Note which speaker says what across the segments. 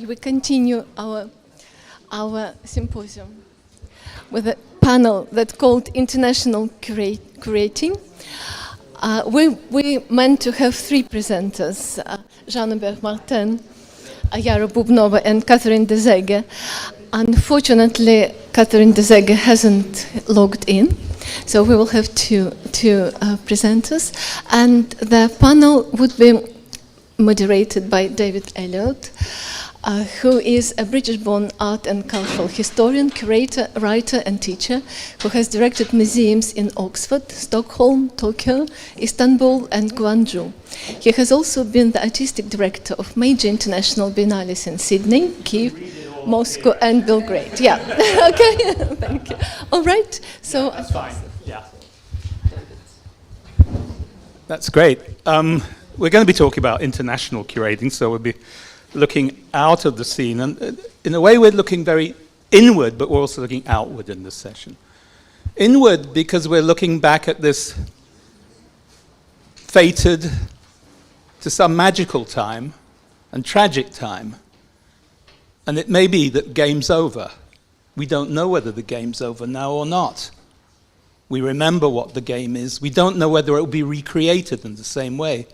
Speaker 1: We continue our symposium with a panel that's called International Curating. We meant to have three presenters, Jean-Hubert Martin, Iara Boubnova, and Catherine de Zegher. Unfortunately, Catherine de Zegher hasn't logged in, so we will have two presenters, and the panel would be moderated by David Elliott, who is a British-born art and cultural historian, curator, writer, and teacher, who has directed museums in Oxford, Stockholm, Tokyo, Istanbul, and Guangzhou. He has also been the artistic director of major international biennales in Sydney, Kyiv, Moscow, and Belgrade. Yeah, okay, thank you. All right, so...
Speaker 2: That's fine, yeah. That's great. We're going to be talking about international curating, so we'll be looking out of the scene. And in a way, we're looking very inward, but we're also looking outward in this session. Inward, because we're looking back at this fated to some magical time and tragic time. And it may be that game's over. We don't know whether the game's over now or not. We remember what the game is. We don't know whether it will be recreated in the same way.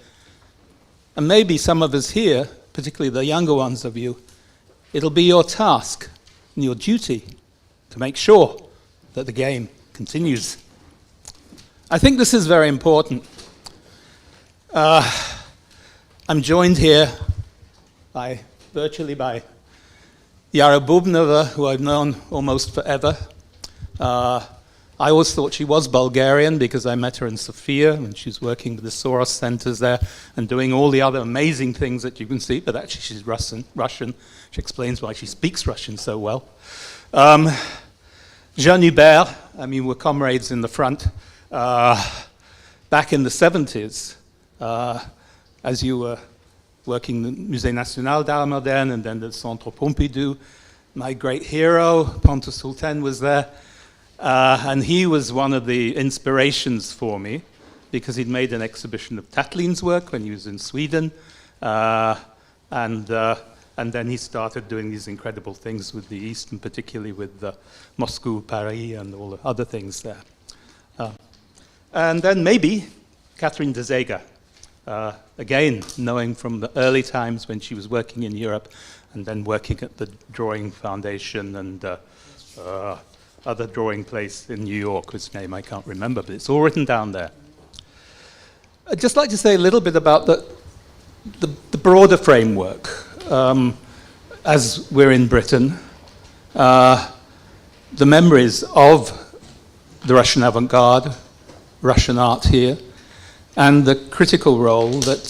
Speaker 2: And maybe some of us here, particularly the younger ones of you, it'll be your task and your duty to make sure that the game continues. I think this is very important. I'm joined here virtually by Iara Boubnova, who I've known almost forever. I always thought she was Bulgarian because I met her in Sofia when she was working with the Soros centers there and doing all the other amazing things that you can see, but actually she's Russian. She explains why she speaks Russian so well. Jean-Hubert, I mean, we're comrades in the front. Back in the 70s, as you were working the Musée National d'Art Moderne and then the Centre Pompidou, my great hero, Pontus Sultan, was there. And he was one of the inspirations for me because he'd made an exhibition of Tatlin's work when he was in Sweden. And then he started doing these incredible things with the East, and particularly with Moscow, Paris, and all the other things there. And then maybe Catherine de Zegher, again, knowing from the early times when she was working in Europe and then working at the Drawing Foundation and other drawing place in New York, whose name I can't remember, but it's all written down there. I'd just like to say a little bit about the broader framework. As we're in Britain, the memories of the Russian avant-garde, Russian art here, and the critical role that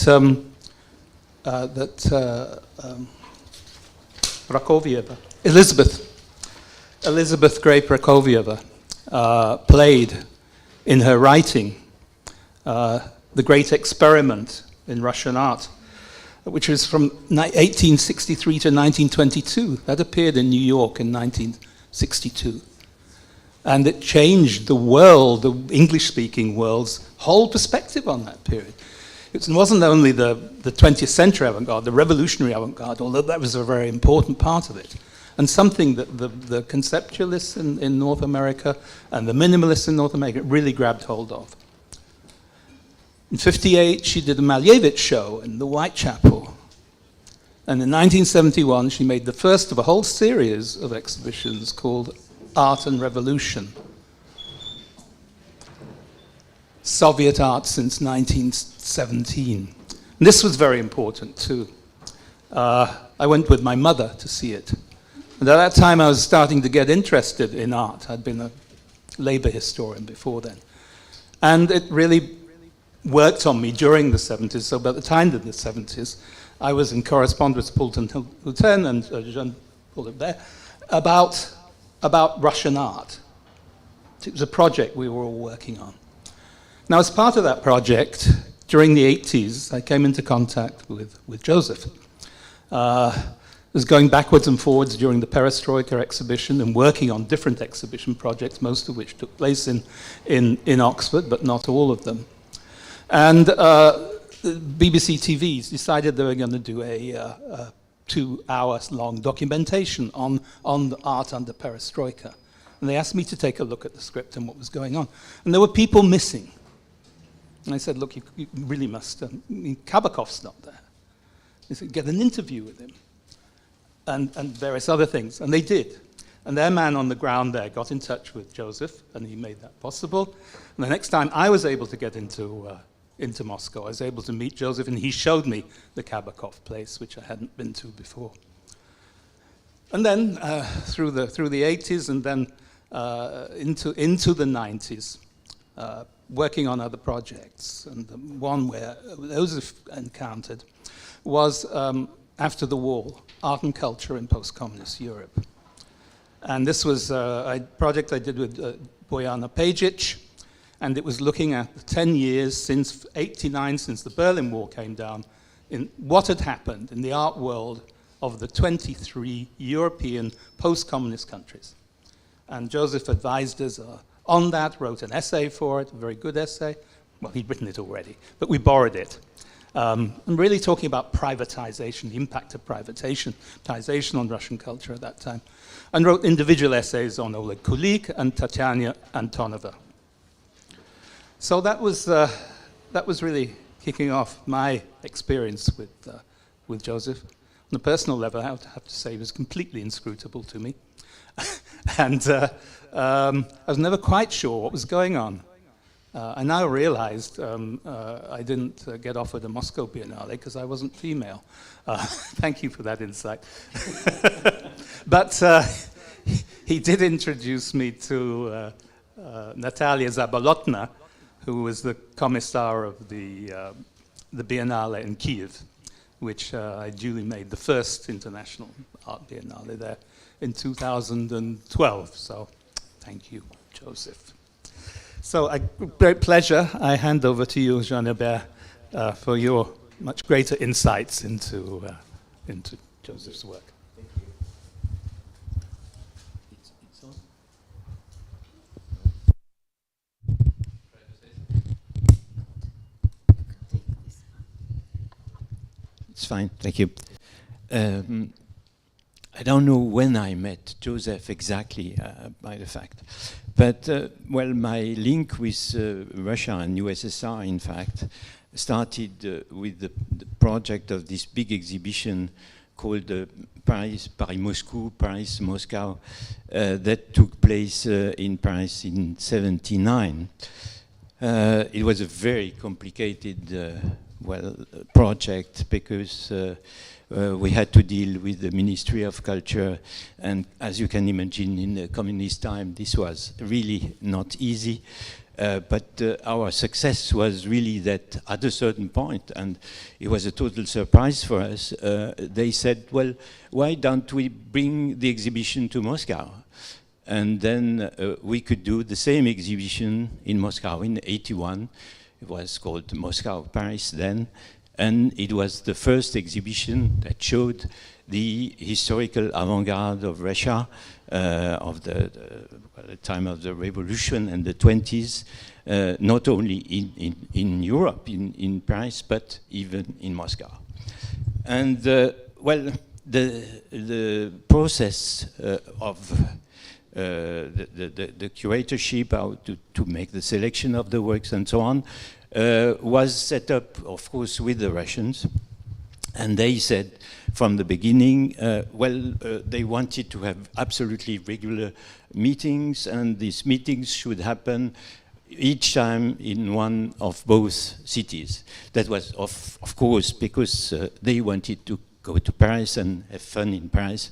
Speaker 2: Prakovieva, Elizabeth Gray Prakovieva played in her writing, The Great Experiment in Russian Art, which was from 1863 to 1922. That appeared in New York in 1962. And it changed the world, the English-speaking world's whole perspective on that period. It wasn't only the 20th century avant-garde, the revolutionary avant-garde, although that was a very important part of it. And something that the conceptualists in North America and the minimalists in North America really grabbed hold of. In '58, she did a Malevich show in the Whitechapel. And in 1971, she made the first of a whole series of exhibitions called Art and Revolution. Soviet art since 1917. And this was very important too. I went with my mother to see it. And at that time, I was starting to get interested in art. I'd been a labor historian before then. And it really worked on me during the 70s. So by the time of the 70s, I was in correspondence with Paul and Jean Paul there about Russian art. It was a project we were all working on. Now, as part of that project, during the 80s, I came into contact with Joseph. Was going backwards and forwards during the Perestroika exhibition and working on different exhibition projects, most of which took place in Oxford, but not all of them. And BBC TV decided they were going to do a 2-hour-long documentation on the art under perestroika. And they asked me to take a look at the script and what was going on. And there were people missing. And I said, look, you really must, Kabakov's not there. They said, get an interview with him. And various other things. And they did. And their man on the ground there got in touch with Joseph, and he made that possible. And the next time I was able to get into Moscow, I was able to meet Joseph, and he showed me the Kabakov place, which I hadn't been to before. And then through the 80s, and then into the 90s, working on other projects. And the one where Joseph encountered was after the war, art and culture in post-communist Europe. And this was a project I did with Bojana Pejic, and it was looking at the 10 years since '89, since the Berlin Wall came down, in what had happened in the art world of the 23 European post-communist countries. And Joseph advised us on that, wrote an essay for it, a very good essay. Well, he'd written it already, but we borrowed it. And really talking about privatization, the impact of privatization on Russian culture at that time. And wrote individual essays on Oleg Kulik and Tatyana Antonova. So that was really kicking off my experience with Joseph. On a personal level, I have to say he was completely inscrutable to me. And I was never quite sure what was going on. I now realized I didn't get offered a Moscow Biennale because I wasn't female. Thank you for that insight. But he did introduce me to Natalia Zabolotna, who was the commissar of the Biennale in Kyiv, which I duly made the first international art biennale there in 2012. So thank you, Joseph. So a great pleasure. I hand over to you, Jean-Hubert, for your much greater insights into Joseph's work.
Speaker 3: Thank you. It's on. It's fine, thank you. I don't know when I met Joseph exactly, by the fact. But, well, my link with Russia and USSR, in fact, started with the project of this big exhibition called Paris-Moscow, Paris-Moscow, that took place in Paris in '79. It was a very complicated, project because we had to deal with the Ministry of Culture, and as you can imagine, in the communist time, this was really not easy. But our success was really that at a certain point, and it was a total surprise for us, they said, well, why don't we bring the exhibition to Moscow? And then we could do the same exhibition in Moscow in '81. It was called Moscow Paris then. And it was the first exhibition that showed the historical avant-garde of Russia of the time of the revolution and the 20s, not only in Europe, in Paris, but even in Moscow. And well, the process of the curatorship, how to make the selection of the works and so on, was set up, of course, with the Russians. And they said from the beginning, they wanted to have absolutely regular meetings, and these meetings should happen each time in one of both cities. That was, of course, because they wanted to go to Paris and have fun in Paris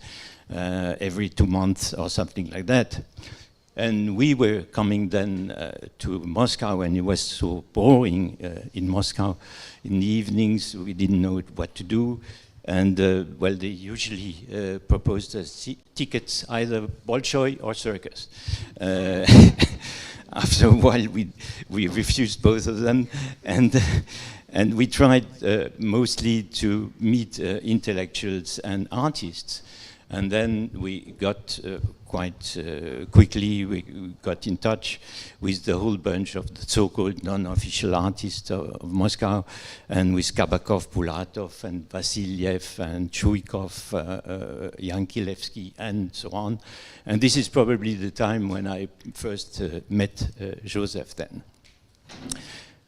Speaker 3: every 2 months or something like that. And we were coming then to Moscow, and it was so boring in Moscow. In the evenings, we didn't know what to do. And, well, they usually proposed us tickets, either Bolshoi or circus. After a while, we refused both of them. And we tried mostly to meet intellectuals and artists. And then we got quite quickly, we got in touch with the whole bunch of the so-called non-official artists of Moscow, and with Kabakov, Bulatov, and Vasilyev, and Chuikov, Yankilevsky, and so on. And this is probably the time when I first met Joseph then.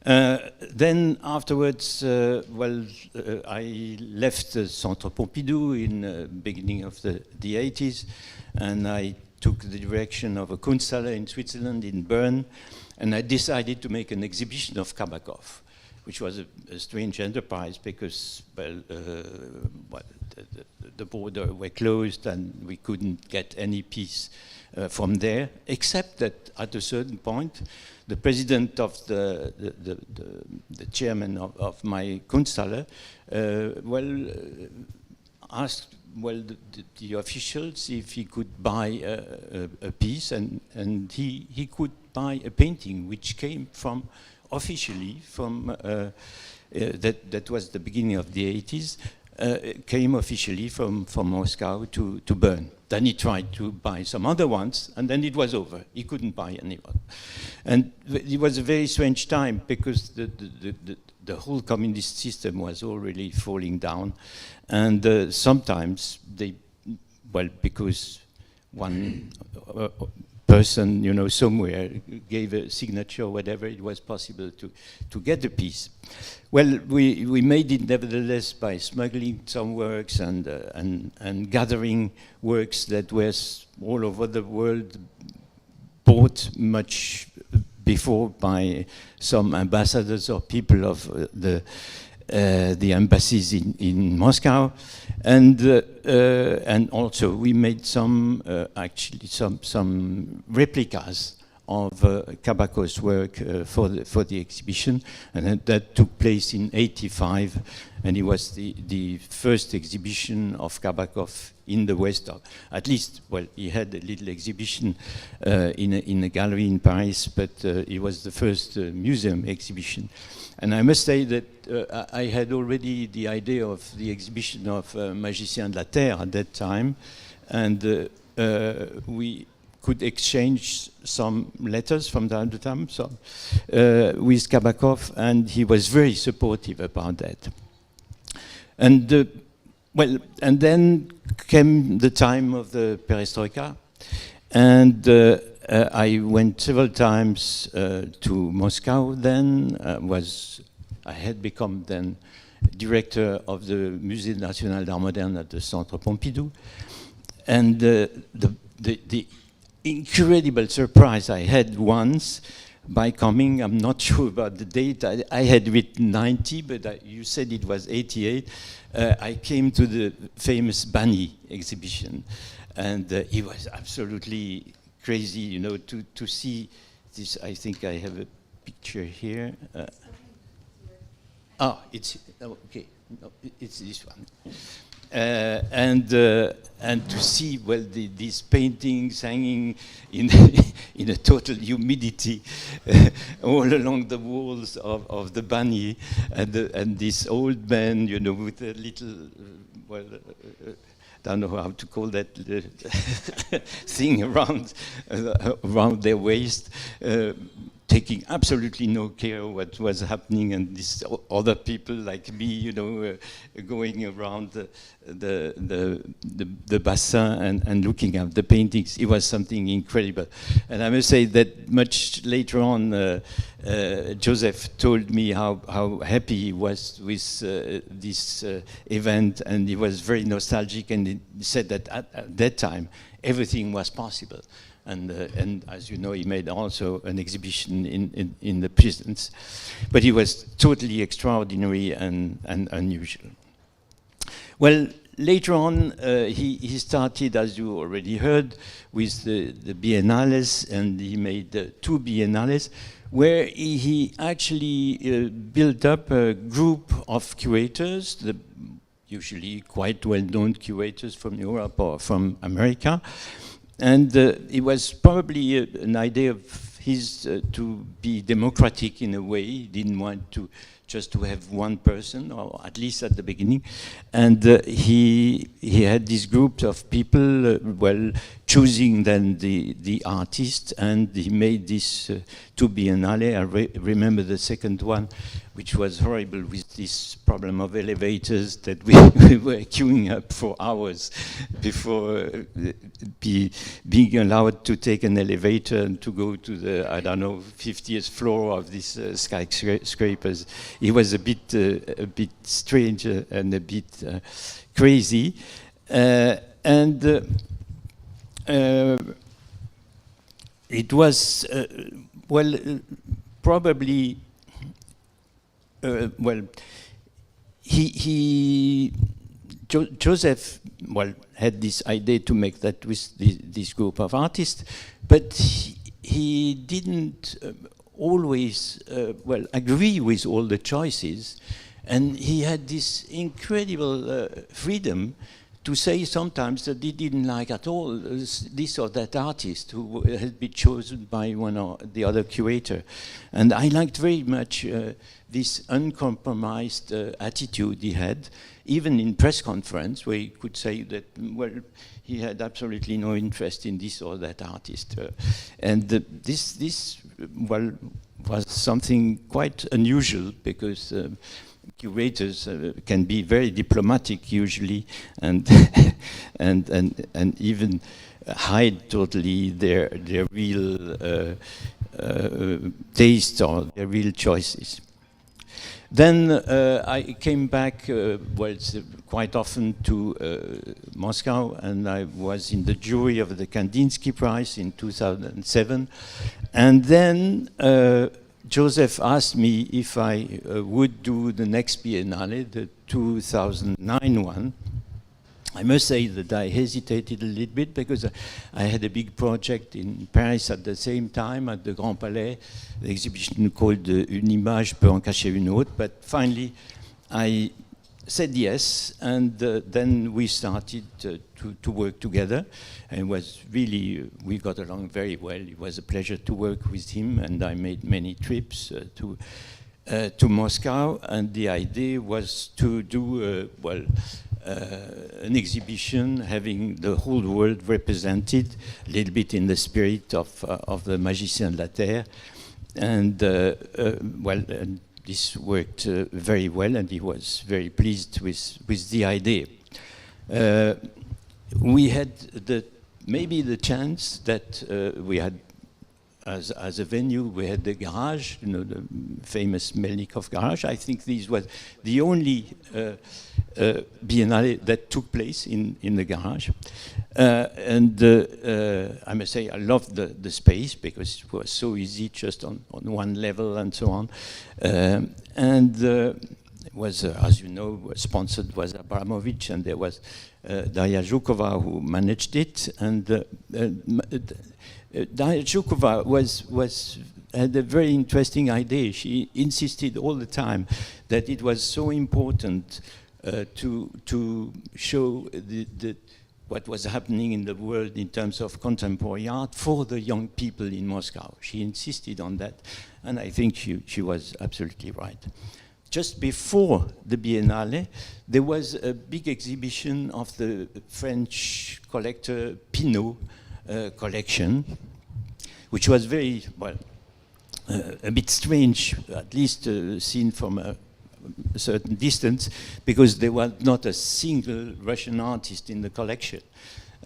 Speaker 3: Then afterwards, I left the Centre Pompidou in the beginning of the 80s, and I took the direction of a Kunsthalle in Switzerland, in Bern, and I decided to make an exhibition of Kabakov, which was a strange enterprise because, the border were closed and we couldn't get any piece from there, except that at a certain point, the president of the chairman of my Kunsthalle, asked the officials if he could buy a piece, and he could buy a painting which came from officially from that was the beginning of the 80s. Came officially from Moscow to Bern. Then he tried to buy some other ones, and then it was over. He couldn't buy anyone. And it was a very strange time because the whole communist system was already falling down. And sometimes they, because one person, somewhere gave a signature, whatever, it was possible to get a piece. Well, we made it nevertheless by smuggling some works and gathering works that were all over the world, bought much before by some ambassadors or people of the embassies in Moscow, and also we made some replicas of Kabakov's work for the exhibition, and that took place in '85, and it was the first exhibition of Kabakov in the West. At least, he had a little exhibition in a gallery in Paris, but it was the first museum exhibition. And I must say that I had already the idea of the exhibition of Magicien de la Terre at that time, and we could exchange some letters from time to time with Kabakov, and he was very supportive about that. And and then came the time of the perestroika, and I went several times to Moscow then. I had become then director of the Musée National d'Art Moderne at the Centre Pompidou, and the incredible surprise I had once by coming, I'm not sure about the date, I had written 90, but you said it was 88. I came to the famous Bani exhibition, and it was absolutely crazy, to see this. I think I have a picture here. Okay, no, it's this one. And to see these paintings hanging in in a total humidity all along the walls of the Bani, and this old man, with a little don't know how to call that thing around their waist, taking absolutely no care what was happening, and these other people like me, going around the bassin and looking at the paintings. It was something incredible. And I must say that much later on, Joseph told me how happy he was with this event, and he was very nostalgic, and he said that at that time everything was possible. And as you know, he made also an exhibition in the prisons. But he was totally extraordinary and unusual. Well, later on, he started, as you already heard, with the biennales, and he made 2 biennales, where he actually built up a group of curators, usually quite well-known curators from Europe or from America. And it was probably an idea of his to be democratic in a way. He didn't want to just to have one person, or at least at the beginning. And he had this group of people, choosing then the artist, and he made this two biennale. I remember the second one, which was horrible, with this problem of elevators that we were queuing up for hours before being allowed to take an elevator and to go to the, I don't know, 50th floor of these skyscrapers. It was a bit strange and a bit crazy. It was, probably, Joseph, had this idea to make that with this group of artists, but he didn't always, agree with all the choices, and he had this incredible freedom to say sometimes that he didn't like at all this or that artist who had been chosen by one or the other curator. And I liked very much this uncompromised attitude he had, even in press conference, where he could say that, he had absolutely no interest in this or that artist. This was something quite unusual, because curators can be very diplomatic usually, and and even hide totally their real taste or their real choices. Then I came back quite often to Moscow, and I was in the jury of the Kandinsky Prize in 2007, and then Joseph asked me if I would do the next biennale, the 2009 one. I must say that I hesitated a little bit, because I had a big project in Paris at the same time, at the Grand Palais, the exhibition called Une image peut en cacher une autre. But finally, I said yes, and then we started to work together. And it was really, we got along very well. It was a pleasure to work with him, and I made many trips to Moscow. And the idea was to do, an exhibition having the whole world represented, a little bit in the spirit of the Magicien de la Terre. And this worked very well, and he was very pleased with the idea. We had maybe the chance that we had, as a venue, we had the garage, the famous Melnikov garage. I think this was the only biennale that took place in the garage. I must say, I loved the space, because it was so easy, just on one level and so on. It was, as you know, sponsored was Abramovich, and there was Daria Zhukova who managed it. And Daria Zhukova had a very interesting idea. She insisted all the time that it was so important to show what was happening in the world in terms of contemporary art for the young people in Moscow. She insisted on that, and I think she was absolutely right. Just before the Biennale, there was a big exhibition of the French collector Pinault collection, which was very, a bit strange, at least seen from a certain distance, because there was not a single Russian artist in the collection.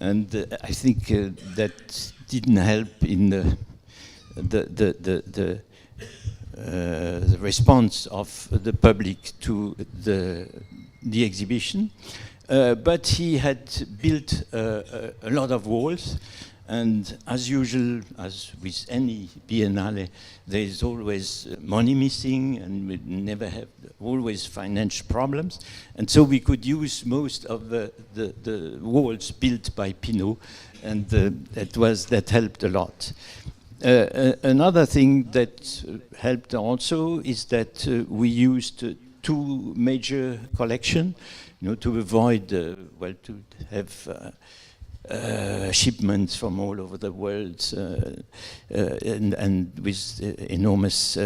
Speaker 3: And I think that didn't help in the response of the public to the exhibition. But he had built a lot of walls, and as usual, as with any biennale, there is always money missing, and we never have always financial problems. And so we could use most of the walls built by Pinault, and that helped a lot. Another thing that helped also is that we used two major collections, to avoid, to have shipments from all over the world, and with enormous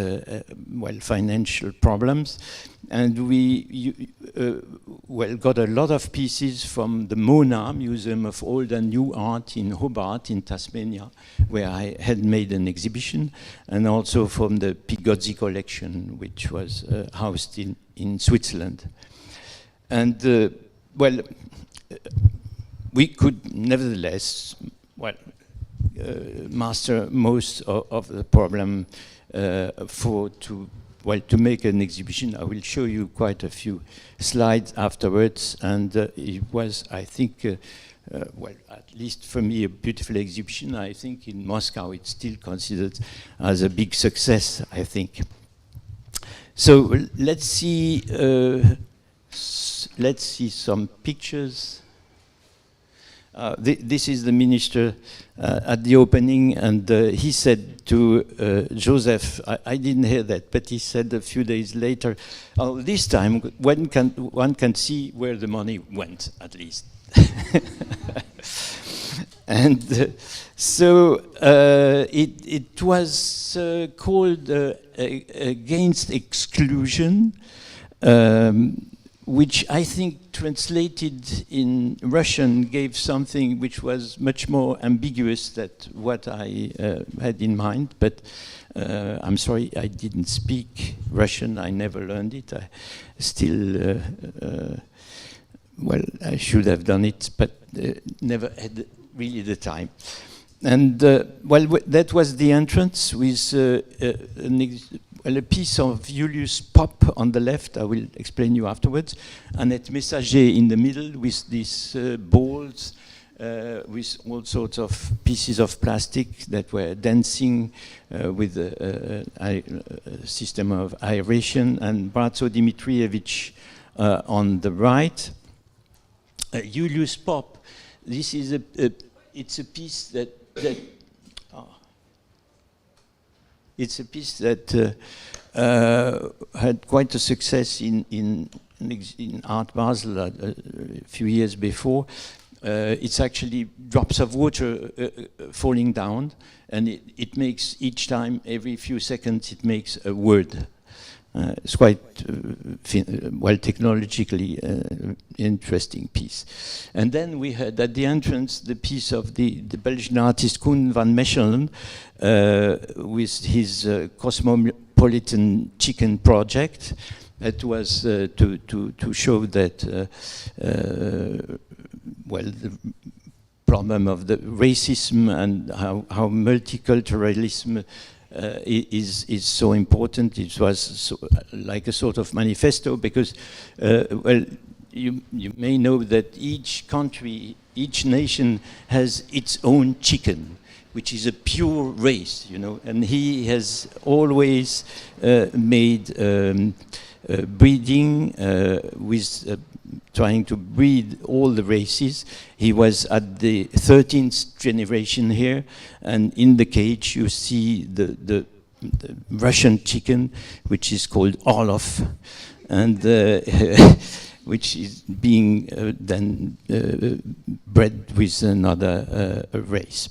Speaker 3: financial problems. And we got a lot of pieces from the Mona Museum of Old and New Art in Hobart in Tasmania, where I had made an exhibition, and also from the Pigozzi collection, which was housed in Switzerland. And we could nevertheless, master most of the problem to make an exhibition. I will show you quite a few slides afterwards, and it was, I think, at least for me, a beautiful exhibition. I think in Moscow it's still considered as a big success, I think. So let's see some pictures. This is the minister at the opening, and he said to Joseph, I didn't hear that, but he said a few days later, oh, this time one can see where the money went, at least. And so it was called Against Exclusion, which I think translated in Russian gave something which was much more ambiguous than what I had in mind. But I'm sorry, I didn't speak Russian. I never learned it. I still, I should have done it, but never had really the time. And that was the entrance with a piece of Julius Popp on the left. I will explain you afterwards. Annette Messager in the middle with these balls with all sorts of pieces of plastic that were dancing with a system of aeration, and Bratzo Dmitrievich on the right. Julius Popp, this is it's a piece that it's a piece that had quite a success in Art Basel a few years before. It's actually drops of water falling down, and it makes each time, every few seconds, it makes a word. It's quite technologically interesting piece. And then we had at the entrance the piece of the Belgian artist Koen van Mechelen with his Cosmopolitan Chicken project. That was to show that the problem of the racism and how multiculturalism is so important. It was like a sort of manifesto, because you may know that each country, each nation has its own chicken, which is a pure race, you know, and he has always made breeding with trying to breed all the races. He was at the 13th generation here, and in the cage you see the Russian chicken, which is called Orlov, and which is being then bred with another race.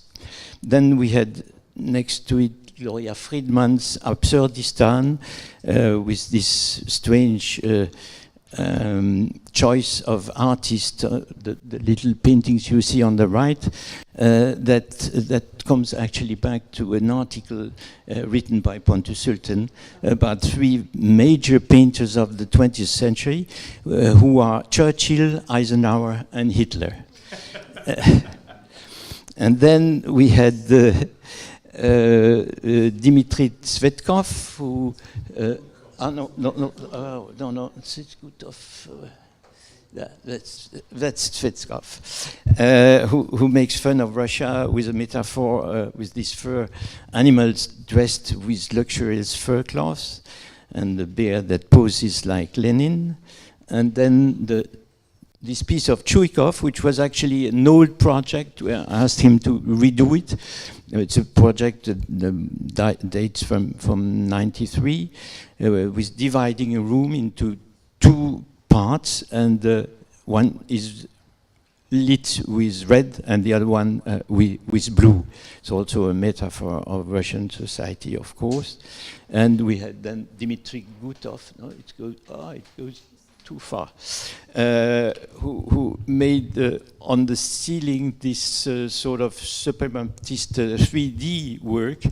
Speaker 3: Then we had next to it Gloria Friedman's Absurdistan, with this strange choice of artists, the little paintings you see on the right, that comes actually back to an article written by Pontus Sultan about three major painters of the 20th century, who are Churchill, Eisenhower, and Hitler. And then we had Dmitry Tsvetkov, who no, it's good of that's Tsvetkov, who makes fun of Russia with a metaphor with these fur animals dressed with luxurious fur cloths, and the bear that poses like Lenin, and then this piece of Chuikov, which was actually an old project, where I asked him to redo it. It's a project that dates from 93, with dividing a room into two parts, and one is lit with red and the other one with blue. It's also a metaphor of Russian society, of course. And we had then Dmitry Gutov, no, it goes too far, who made on the ceiling this sort of supremacist 3D work.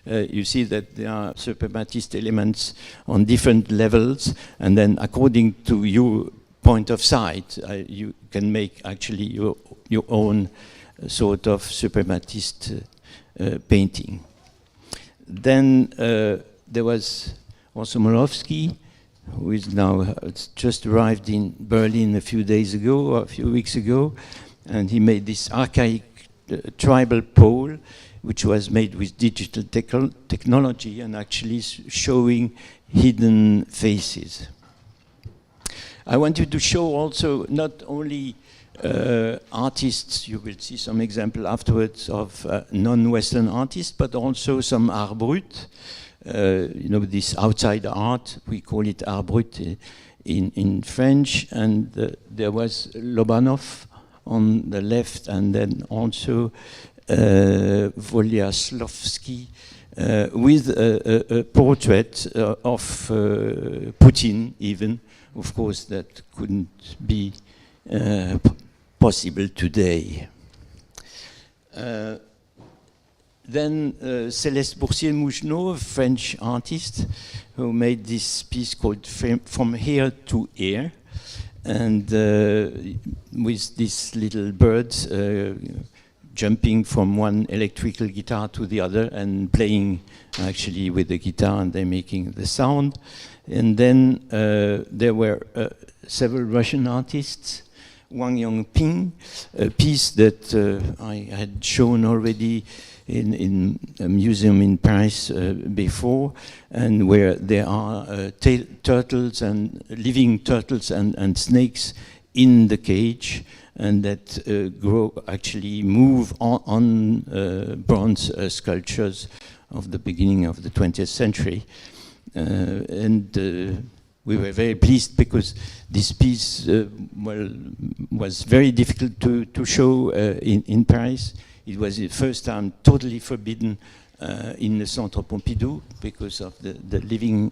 Speaker 3: You see that there are supremacist elements on different levels, and then according to your point of sight, you can make actually your own sort of supremacist painting. Then there was Osmolovsky, who is now just arrived in Berlin a few days ago, or a few weeks ago, and he made this archaic tribal pole, which was made with digital technology and actually showing hidden faces. I wanted to show also not only artists, you will see some example afterwards of non-Western artists, but also some art brut. You know, this outside art, we call it art brut in French, and there was Lobanov on the left, and then also Voliaslovsky with a portrait of Putin even. Of course, that couldn't be possible today. Then Céleste Boursier-Mougenot, a French artist, who made this piece called From Here to Here, and with these little birds jumping from one electrical guitar to the other and playing actually with the guitar, and they're making the sound. And then there were several Russian artists. Wang Yongping, a piece that I had shown already in a museum in Paris before, and where there are turtles and living turtles and snakes in the cage, and that actually move on bronze sculptures of the beginning of the 20th century. We were very pleased because this piece was very difficult to show in Paris. It was the first time totally forbidden in the Centre Pompidou because of the living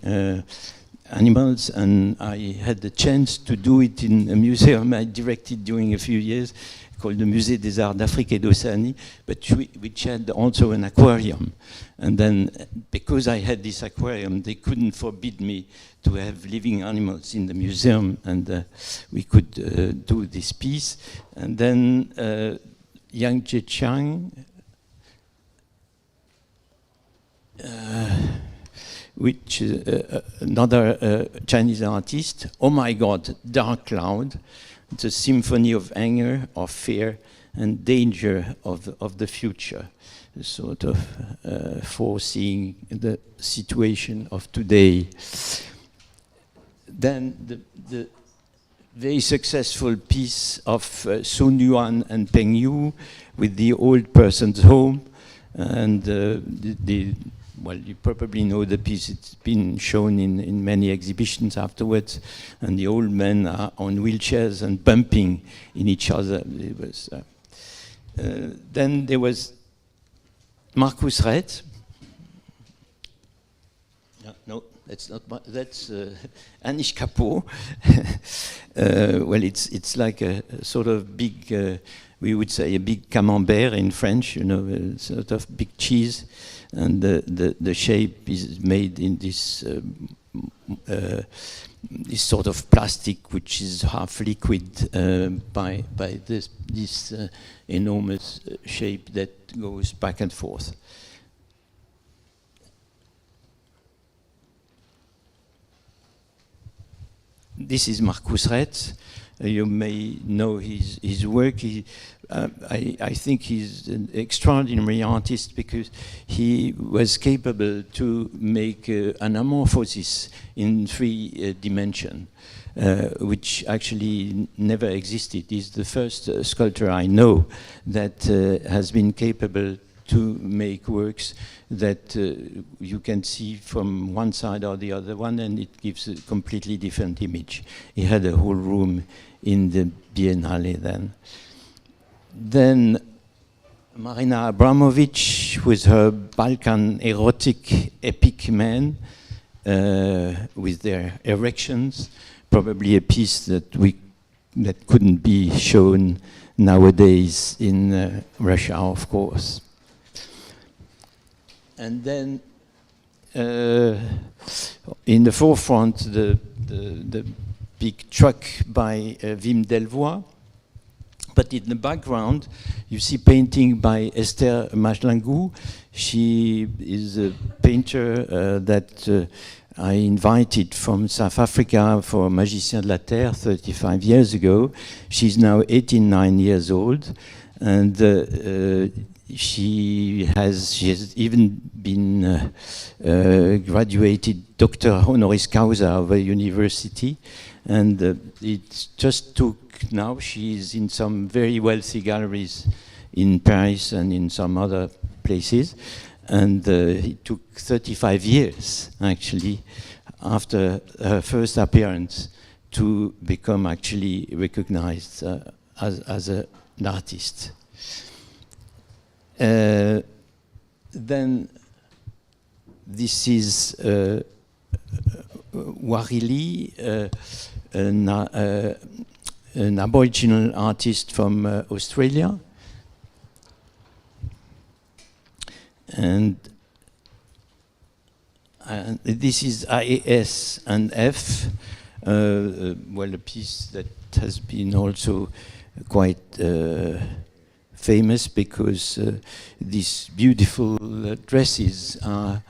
Speaker 3: animals, and I had the chance to do it in a museum I directed during a few years called the Musée des Arts d'Afrique et d'Océanie, but which had also an aquarium. And then, because I had this aquarium, they couldn't forbid me to have living animals in the museum, and we could do this piece. And then Yang Zheqiang, which another Chinese artist. Oh my God, Dark Cloud. It's a symphony of anger, of fear, and danger of the future, sort of foreseeing the situation of today. Then the very successful piece of Sun Yuan and Peng Yu with the old person's home, and well, you probably know the piece. It's been shown in many exhibitions afterwards, and the old men are on wheelchairs and bumping in each other. It was, then there was Marcus Red. No, that's not. That's Anish Kapoor. Well, it's like a sort of big. We would say a big camembert in French. You know, a sort of big cheese. And the shape is made in this this sort of plastic, which is half liquid by this enormous shape that goes back and forth. This is Marcus Retz. You may know his work. I think he's an extraordinary artist because he was capable to make an amorphosis in 3 dimensions, which actually never existed. He's the first sculptor I know that has been capable to make works that you can see from one side or the other one, and it gives a completely different image. He had a whole room in the Biennale then. then Marina Abramovic with her Balkan erotic epic men with their erections, probably a piece that couldn't be shown nowadays in Russia, of course. And then in the forefront, the big truck by Wim Delvoye. But in the background, you see painting by Esther Majlangou. She is a painter that I invited from South Africa for Magicien de la Terre 35 years ago. She's now 89 years old, and she has even been graduated Doctor Honoris Causa of a university, and it just took, now she's in some very wealthy galleries in Paris and in some other places, and it took 35 years actually after her first appearance to become actually recognized as an artist. Then this is Warili, an Aboriginal artist from Australia. And this is IAS and F, well, a piece that has been also quite famous because these beautiful dresses are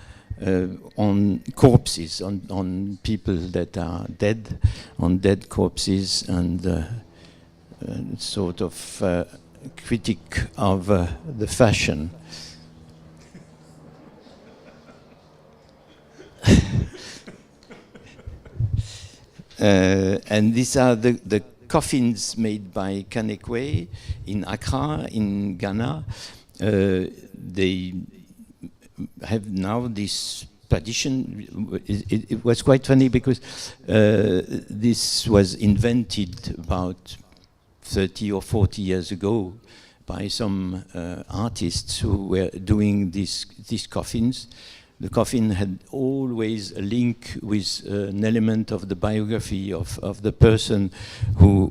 Speaker 3: on corpses, on people that are dead, on dead corpses, and sort of critic of the fashion. And these are the coffins made by Kanekwe in Accra, in Ghana. They have now this tradition. It was quite funny because this was invented about 30 or 40 years ago by some artists who were doing these coffins. The coffin had always a link with an element of the biography of the person who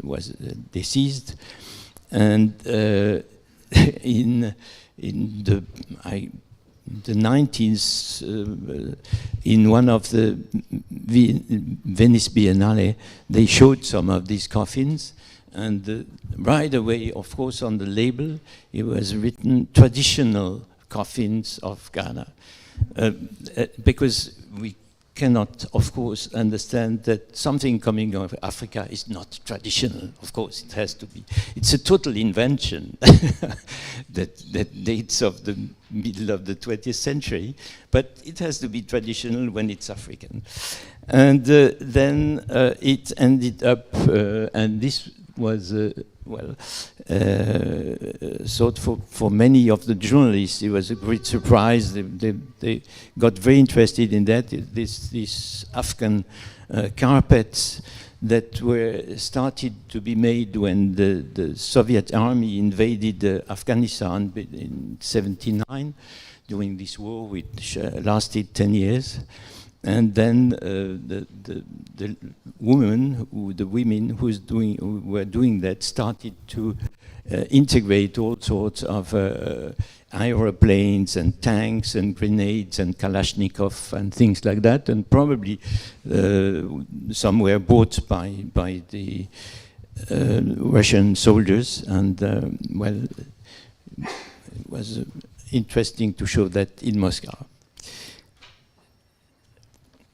Speaker 3: was deceased, and in the 90s, in one of the Venice Biennale, they showed some of these coffins, and right away, of course, on the label, it was written traditional coffins of Ghana, because we cannot, of course, understand that something coming out of Africa is not traditional. Of course, it has to be. It's a total invention that dates of the middle of the 20th century, but it has to be traditional when it's African. And then it ended up, and this was well, so for many of the journalists, it was a great surprise. They got very interested in that. These Afghan carpets that were started to be made when the Soviet army invaded Afghanistan in '79, during this war, which lasted 10 years. And then the women who were doing that started to integrate all sorts of aeroplanes and tanks and grenades and Kalashnikov and things like that, and probably some were bought by the Russian soldiers, and well, it was interesting to show that in Moscow.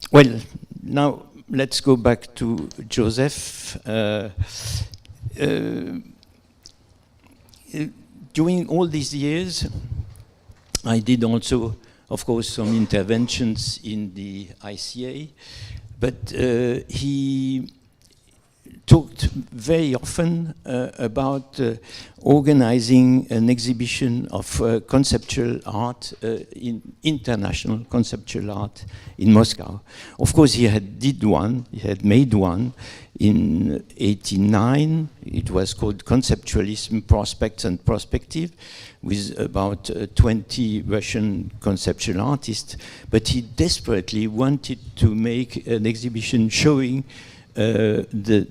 Speaker 3: Well, now let's go back to Joseph. During all these years, I did also, of course, some interventions in the ICA, but he talked very often about organizing an exhibition of conceptual art, international conceptual art in Moscow. Of course, he had made one in '89. It was called Conceptualism, Prospects and Prospective, with about 20 Russian conceptual artists. But he desperately wanted to make an exhibition showing the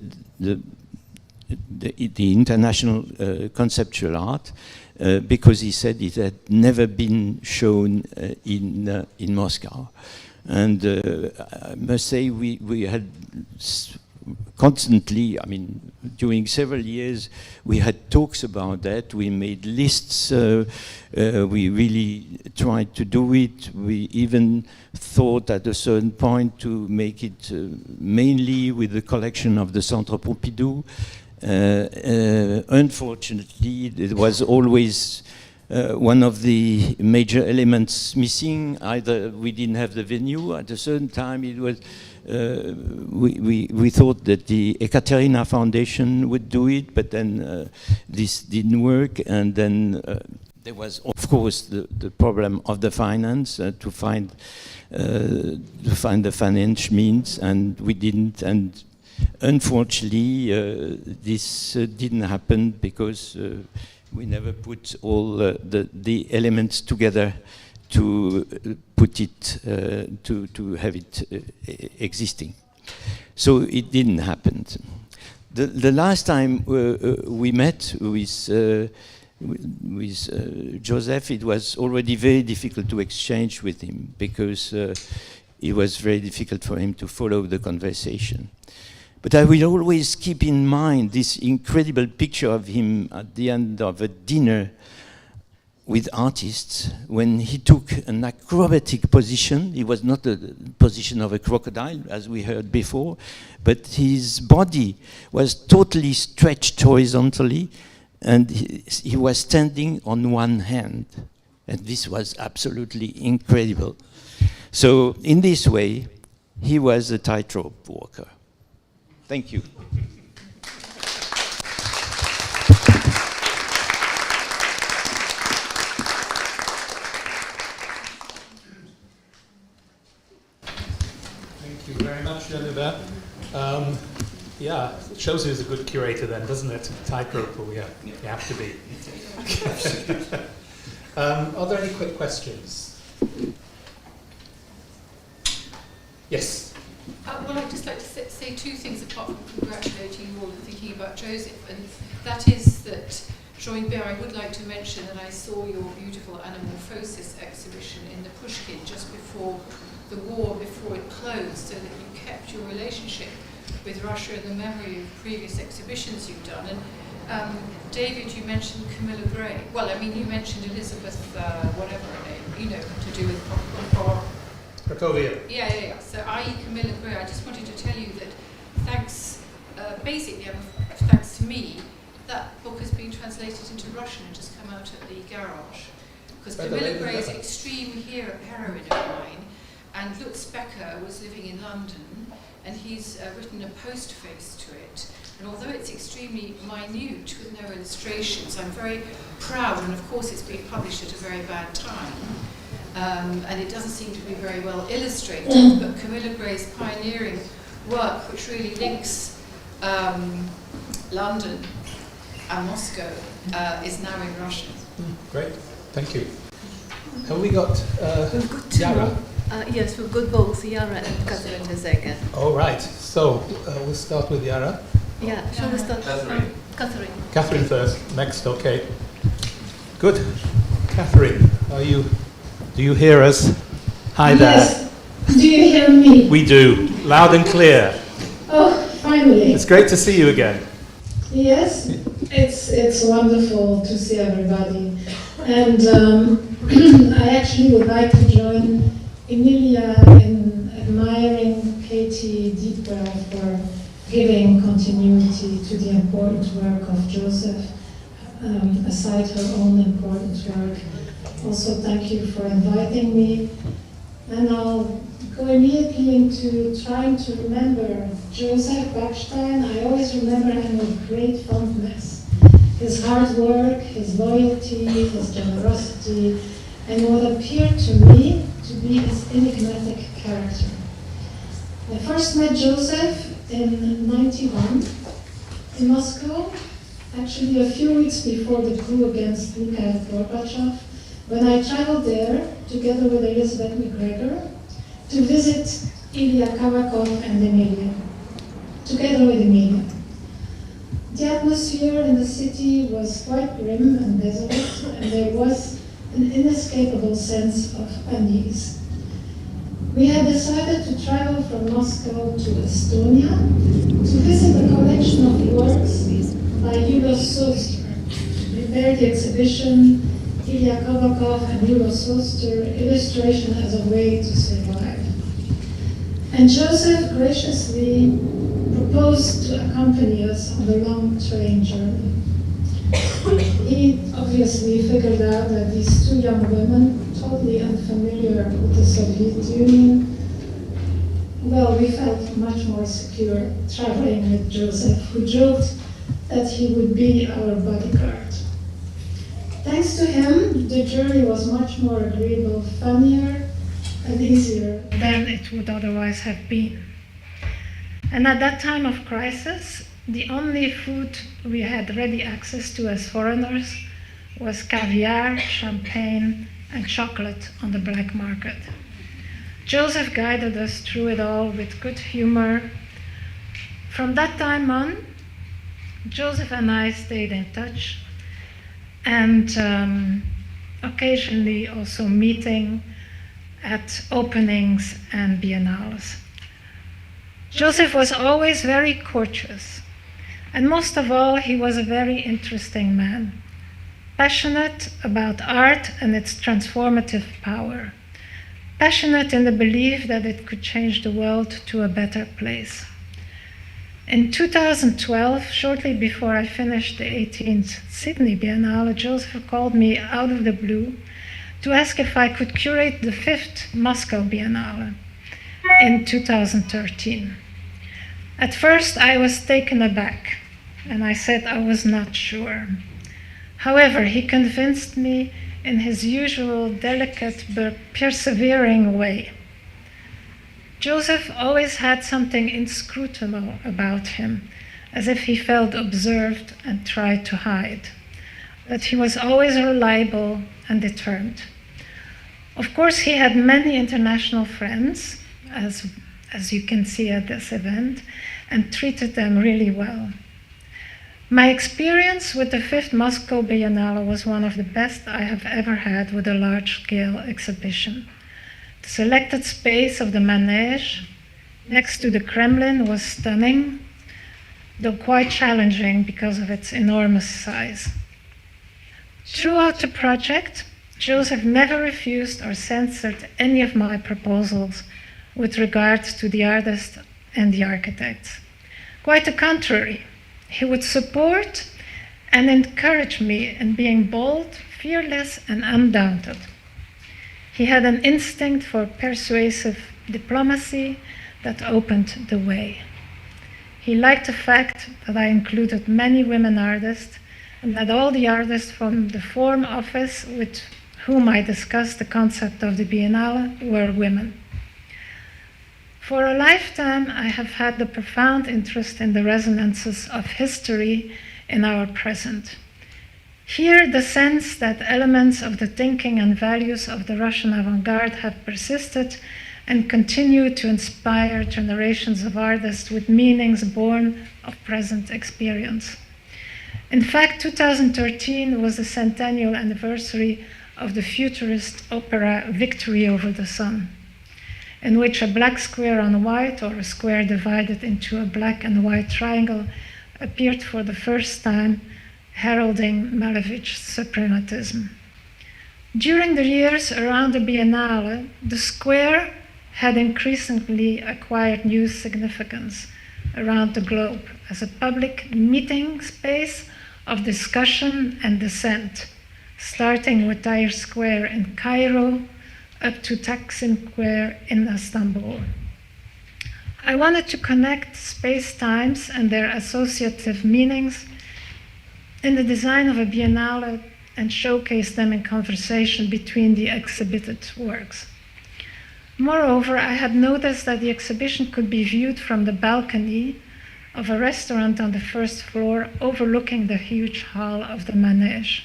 Speaker 3: international conceptual art, because he said it had never been shown in Moscow. And I must say we had constantly, I mean, during several years, we had talks about that. We made lists. We really tried to do it. We even thought at a certain point to make it mainly with the collection of the Centre Pompidou. Unfortunately, it was always one of the major elements missing. Either we didn't have the venue. At a certain time, it was we thought that the Ekaterina Foundation would do it, but then this didn't work. And then there was, of course, the problem of the finance, to find the financial means, and we didn't. And unfortunately, this didn't happen because we never put all the elements together to put it, to have it existing. So it didn't happen. The last time we met with Joseph, it was already very difficult to exchange with him, because it was very difficult for him to follow the conversation. But I will always keep in mind this incredible picture of him at the end of a dinner with artists, when he took an acrobatic position. It was not the position of a crocodile, as we heard before, but his body was totally stretched horizontally, and he was standing on one hand. And this was absolutely incredible. So in this way, he was a tightrope walker. Thank you.
Speaker 2: Thank you very much, Jean-Hubert. Yeah, it shows who's a good curator then, doesn't it? Tightrope, you have to be. Are there any quick questions? Yes?
Speaker 4: Well, I'd just like to say two things apart from congratulating you all and thinking about Joseph, and that is that, Jean-Hubert, I would like to mention that I saw your beautiful Anamorphosis exhibition in the Pushkin just before the war, before it closed, so that you kept your relationship with Russia in the memory of previous exhibitions you've done. And David, you mentioned Camilla Gray. Well, I mean, you mentioned Elizabeth, whatever her name, you know, to do with
Speaker 2: Cracovia.
Speaker 4: Yeah. So Camilla Gray, I just wanted to tell you that thanks, basically, thanks to me, that book has been translated into Russian and just come out at the Garage. Because Camilla Gray is an extreme heroine of mine, and Lutz Becker was living in London, and he's written a postface to it. And although it's extremely minute with no illustrations, I'm very proud, and of course it's been published at a very bad time. And it doesn't seem to be very well illustrated, but Camilla Gray's pioneering work, which really links London and Moscow, is now in Russian.
Speaker 2: Great, thank you. Have we got
Speaker 1: We've got two
Speaker 2: Iara?
Speaker 1: more. Yes, we've got both Iara and Catherine de Zegher.
Speaker 2: All right, so we'll start with Iara.
Speaker 1: Yeah, shall we start?
Speaker 5: Catherine.
Speaker 1: Catherine.
Speaker 2: Catherine first, next, okay. Good. Catherine, do you hear us? Hi
Speaker 5: Yes.
Speaker 2: there.
Speaker 5: Do you hear me?
Speaker 2: We do, loud and clear.
Speaker 5: Oh, finally.
Speaker 2: It's great to see you again.
Speaker 5: Yes, it's wonderful to see everybody. And I actually would like to join Emilia in admiring Katie Deepwell for giving continuity to the important work of Joseph, aside her own important work. Also, thank you for inviting me. And I'll go immediately into trying to remember Joseph Backstein. I always remember him with great fondness. His hard work, his loyalty, his generosity, and what appeared to me to be his enigmatic character. I first met Joseph in '91 in Moscow, actually a few weeks before the coup against Mikhail Gorbachev, when I traveled there together with Elizabeth McGregor to visit Ilya Kavakov and Emilia, together with Emilia. The atmosphere in the city was quite grim and desolate, and there was an inescapable sense of unease. We had decided to travel from Moscow to Estonia to visit a collection of works by Julius Soester, to prepare the exhibition Ilya Kavakov and Julius Soester, Illustration as a Way to Survive. And Joseph graciously proposed to accompany us on the long train journey. He obviously figured out that these two young women, totally unfamiliar with the Soviet Union, well, we felt much more secure traveling with Joseph, who joked that he would be our bodyguard. Thanks to him, the journey was much more agreeable, funnier, and easier than it would otherwise have been. And at that time of crisis, the only food we had ready access to as foreigners was caviar, champagne, and chocolate on the black market. Joseph guided us through it all with good humor. From that time on, Joseph and I stayed in touch, and occasionally also meeting at openings and biennales. Joseph was always very courteous, and most of all, he was a very interesting man, passionate about art and its transformative power, passionate in the belief that it could change the world to a better place. In 2012, shortly before I finished the 18th Sydney Biennale, Joseph called me out of the blue to ask if I could curate the 5th Moscow Biennale in 2013. At first, I was taken aback, and I said I was not sure. However, he convinced me in his usual delicate but persevering way. Joseph always had something inscrutable about him, as if he felt observed and tried to hide. But he was always reliable and determined. Of course, he had many international friends, as you can see at this event, and treated them really well. My experience with the 5th Moscow Biennale was one of the best I have ever had with a large-scale exhibition. The selected space of the Manège next to the Kremlin was stunning, though quite challenging because of its enormous size. Throughout the project, Joseph never refused or censored any of my proposals with regard to the artist and the architects. Quite the contrary, he would support and encourage me in being bold, fearless, and undaunted. He had an instinct for persuasive diplomacy that opened the way. He liked the fact that I included many women artists and that all the artists from the Foreign Office with whom I discussed the concept of the Biennale were women. For a lifetime, I have had the profound interest in the resonances of history in our present. Here, the sense that elements of the thinking and values of the Russian avant-garde have persisted and continue to inspire generations of artists with meanings born of present experience. In fact, 2013 was the centennial anniversary of the futurist opera Victory Over the Sun, in which a black square on white, or a square divided into a black and white triangle, appeared for the first time, heralding Malevich's suprematism. During the years around the Biennale, the square had increasingly acquired new significance around the globe as a public meeting space of discussion and dissent, starting with Tahrir Square in Cairo, up to Taksim Square in Istanbul. I wanted to connect space-times and their associative meanings in the design of a biennale and showcase them in conversation between the exhibited works. Moreover, I had noticed that the exhibition could be viewed from the balcony of a restaurant on the first floor overlooking the huge hall of the Manège.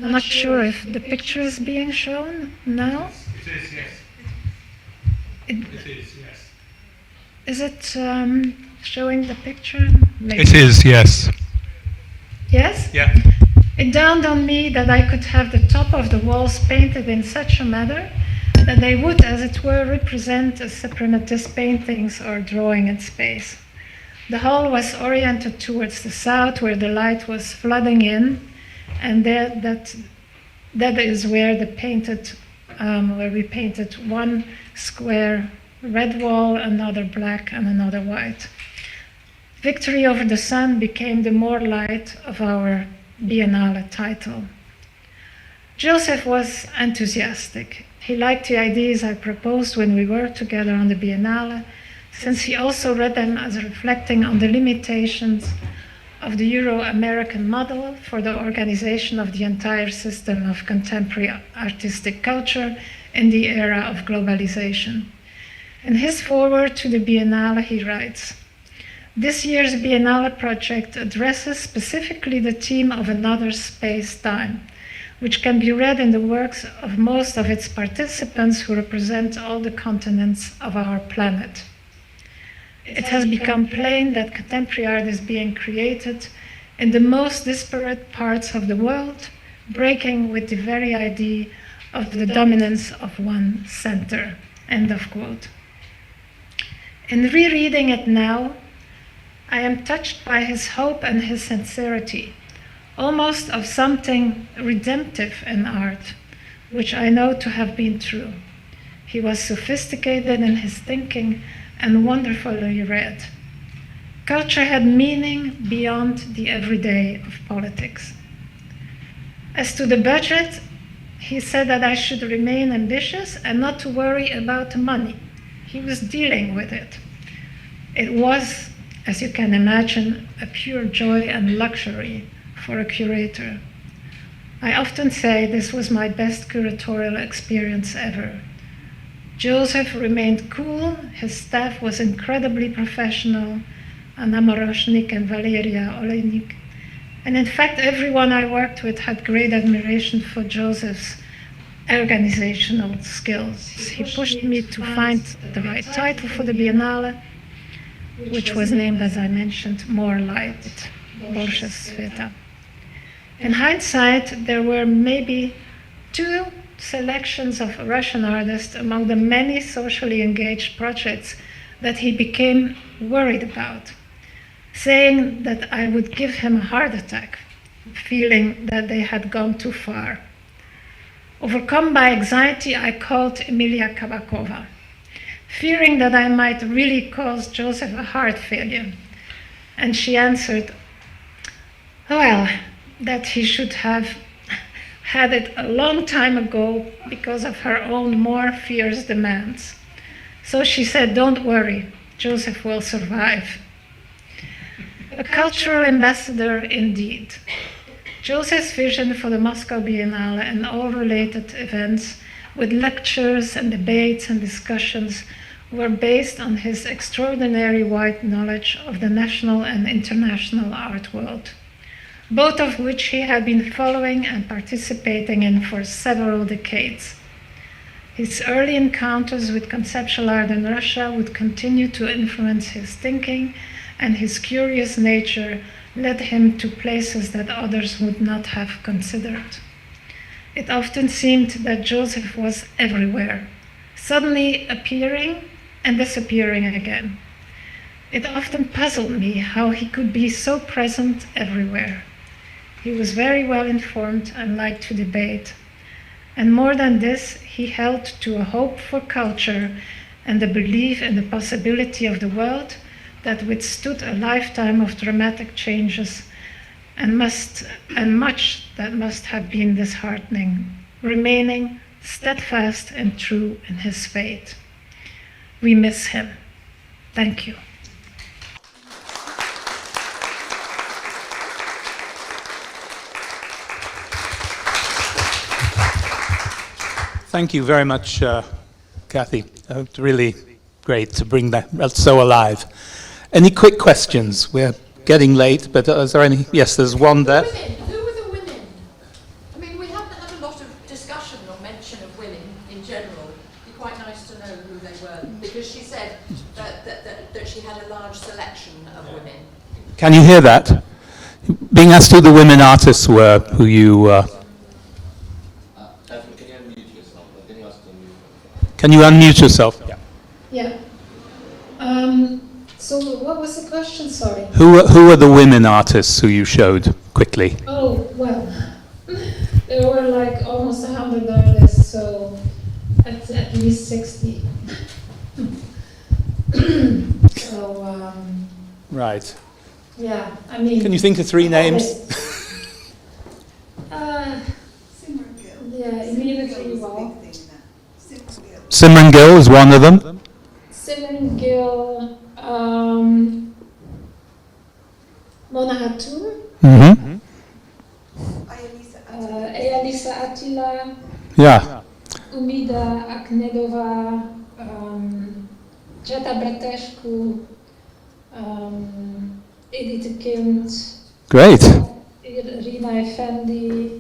Speaker 5: I'm not sure if the picture is being shown now.
Speaker 2: It is, yes. It is, yes.
Speaker 5: Is it showing the picture? Maybe.
Speaker 2: It is, yes.
Speaker 5: Yes?
Speaker 2: Yeah.
Speaker 5: It dawned on me that I could have the top of the walls painted in such a manner that they would, as it were, represent a suprematist paintings or drawing in space. The hall was oriented towards the south, where the light was flooding in, and that is where where we painted one square red wall, another black, and another white. Victory over the sun became the more light of our Biennale title. Joseph was enthusiastic. He liked the ideas I proposed when we worked together on the Biennale, since he also read them as reflecting on the limitations of the Euro-American model for the organization of the entire system of contemporary artistic culture in the era of globalization. In his foreword to the Biennale, he writes, "This year's Biennale project addresses specifically the theme of another space-time, which can be read in the works of most of its participants who represent all the continents of our planet. It has become plain that contemporary art is being created in the most disparate parts of the world, breaking with the very idea of the dominance of one center." End of quote. In rereading it now, I am touched by his hope and his sincerity, almost of something redemptive in art, which I know to have been true. He was sophisticated in his thinking and wonderfully read. Culture had meaning beyond the everyday of politics. As to the budget, he said that I should remain ambitious and not to worry about the money. He was dealing with it. It was, as you can imagine, a pure joy and luxury for a curator. I often say this was my best curatorial experience ever. Joseph remained cool, his staff was incredibly professional, Anna Moroshnik and Valeria Olejnik. And in fact, everyone I worked with had great admiration for Joseph's organizational skills. He pushed me to find the right title for the Biennale, which was named, as I mentioned, More Light, Bolshe Sveta. In hindsight, there were maybe 2 selections of Russian artists among the many socially engaged projects that he became worried about, saying that I would give him a heart attack, feeling that they had gone too far. Overcome by anxiety, I called Emilia Kabakova, fearing that I might really cause Joseph a heart failure. And she answered, well, that he should have had it a long time ago because of her own more fierce demands. So she said, don't worry, Joseph will survive. A cultural ambassador indeed. Joseph's vision for the Moscow Biennale and all related events with lectures and debates and discussions were based on his extraordinary wide knowledge of the national and international art world, both of which he had been following and participating in for several decades. His early encounters with conceptual art in Russia would continue to influence his thinking, and his curious nature led him to places that others would not have considered. It often seemed that Joseph was everywhere, suddenly appearing and disappearing again. It often puzzled me how he could be so present everywhere. He was very well informed and liked to debate. And more than this, he held to a hope for culture and a belief in the possibility of the world that withstood a lifetime of dramatic changes and much that must have been disheartening, remaining steadfast and true in his faith. We miss him. Thank you.
Speaker 2: Thank you very much, Kathy. It's really great to bring that so alive. Any quick questions? We're getting late, but is there any? Yes, there's one there.
Speaker 4: Who were the women? I mean, we haven't had a lot of discussion or mention of women in general. It'd be quite nice to know who they were, because she said that she had a large selection of women.
Speaker 2: Can you hear that? Being asked who the women artists were, who you... Can you unmute yourself? Yeah.
Speaker 5: Yeah. So what was the question? Sorry.
Speaker 2: Who are the women artists who you showed quickly?
Speaker 5: Oh, well, there were like almost 100 artists, so at least 60. So,
Speaker 2: Right.
Speaker 5: yeah, I mean...
Speaker 2: Can you think of three names?
Speaker 5: Yeah, immediately, well...
Speaker 2: Simran Gill is one of them.
Speaker 5: Simran Gill, Mona Hatoum,
Speaker 2: Mm-hmm.
Speaker 5: Elisa Attila,
Speaker 2: Yeah.
Speaker 5: Umida Aknedova, Jeta Bratescu, Edith Kind,
Speaker 2: Great.
Speaker 5: Rina Effendi,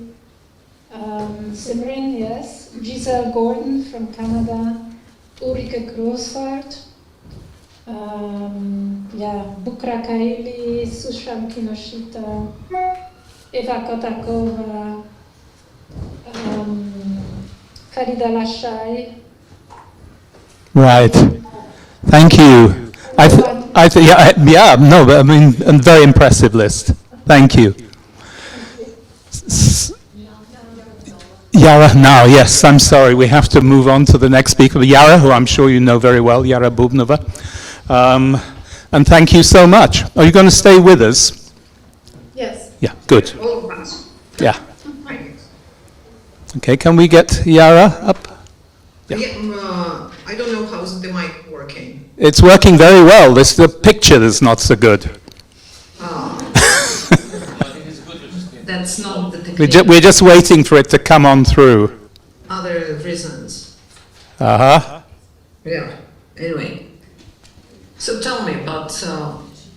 Speaker 5: Simran, yes, Giselle Gordon from Canada, Ulrike Grossvaart, Bukra Kaili, Sushram Kinoshita, Eva Kotakova, Farida Lashai.
Speaker 2: Right. Thank you. No, but I mean, a very impressive list. Thank you. Iara now, yes, I'm sorry, we have to move on to the next speaker, Iara, who I'm sure you know very well, Iara Boubnova. And thank you so much. Are you going to stay with us?
Speaker 5: Yes.
Speaker 2: Yeah, good.
Speaker 6: All of us.
Speaker 2: Yeah. Okay, can we get Iara up? Yeah.
Speaker 6: I don't know how's the mic working.
Speaker 2: It's working very well. The picture is not so good.
Speaker 6: That's not the technique.
Speaker 2: We're just waiting for it to come on through.
Speaker 6: Other reasons.
Speaker 2: Uh-huh.
Speaker 6: Yeah. Anyway. So tell me, but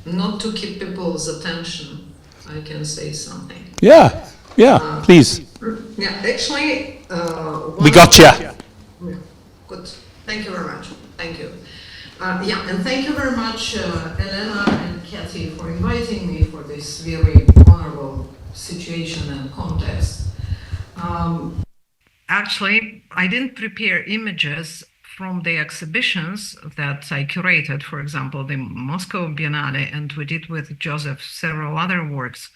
Speaker 6: not to keep people's attention, I can say something.
Speaker 2: Yeah, please.
Speaker 6: Yeah, actually...
Speaker 2: We got you.
Speaker 6: Yeah, good. Thank you very much. Thank you. And thank you very much, Elena and Kathy, for inviting me for this very honorable situation and context. Actually, I didn't prepare images from the exhibitions that I curated, for example, the Moscow Biennale, and we did with Joseph several other works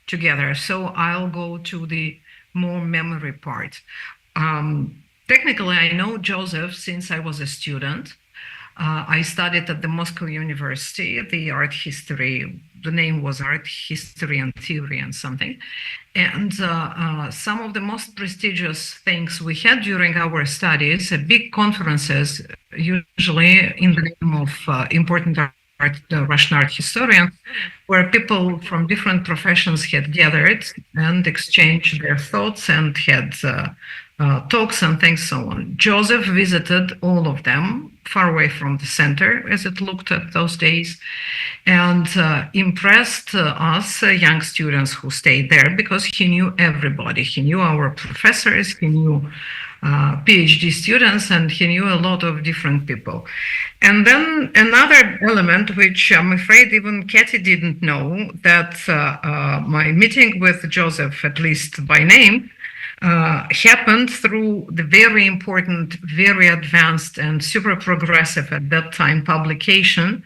Speaker 6: together. So I'll go to the more memory part. Technically, I know Joseph since I was a student. I studied at the Moscow University, the art history. The name was Art History and Theory and something. And some of the most prestigious things we had during our studies, big conferences, usually in the name of important Russian art historians, where people from different professions had gathered and exchanged their thoughts and had talks and things so on. Joseph visited all of them, far away from the center, as it looked at those days, and impressed us, young students who stayed there, because he knew everybody. He knew our professors, he knew PhD students, and he knew a lot of different people. And then another element, which I'm afraid even Katie didn't know, that my meeting with Joseph, at least by name, happened through the very important, very advanced and super progressive at that time publication,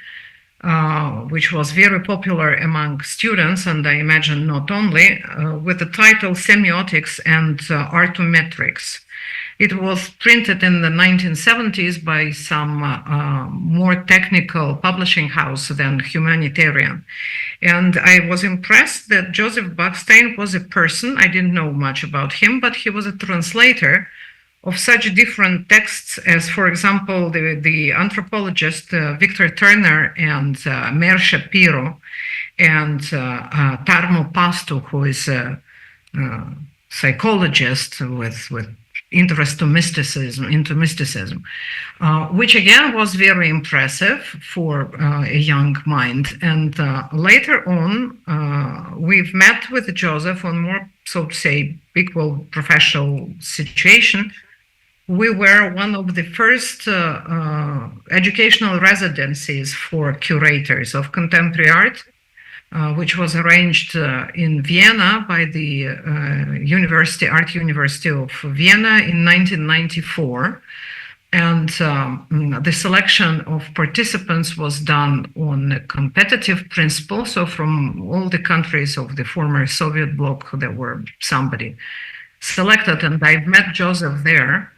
Speaker 6: which was very popular among students, and I imagine not only, with the title Semiotics and Artometrics. It was printed in the 1970s by some more technical publishing house than humanitarian. And I was impressed that Joseph Backstein was a person, I didn't know much about him, but he was a translator of such different texts as, for example, the anthropologist Victor Turner and Meir Shapiro and Tarmo Pastu, who is a psychologist with interest into mysticism, which again was very impressive for a young mind. And later on, we've met with Joseph on more, so to say, equal professional situation. We were one of the first educational residencies for curators of contemporary art, which was arranged in Vienna by the Art University of Vienna in 1994. And the selection of participants was done on a competitive principle. So from all the countries of the former Soviet bloc, there were somebody selected, and I've met Joseph there.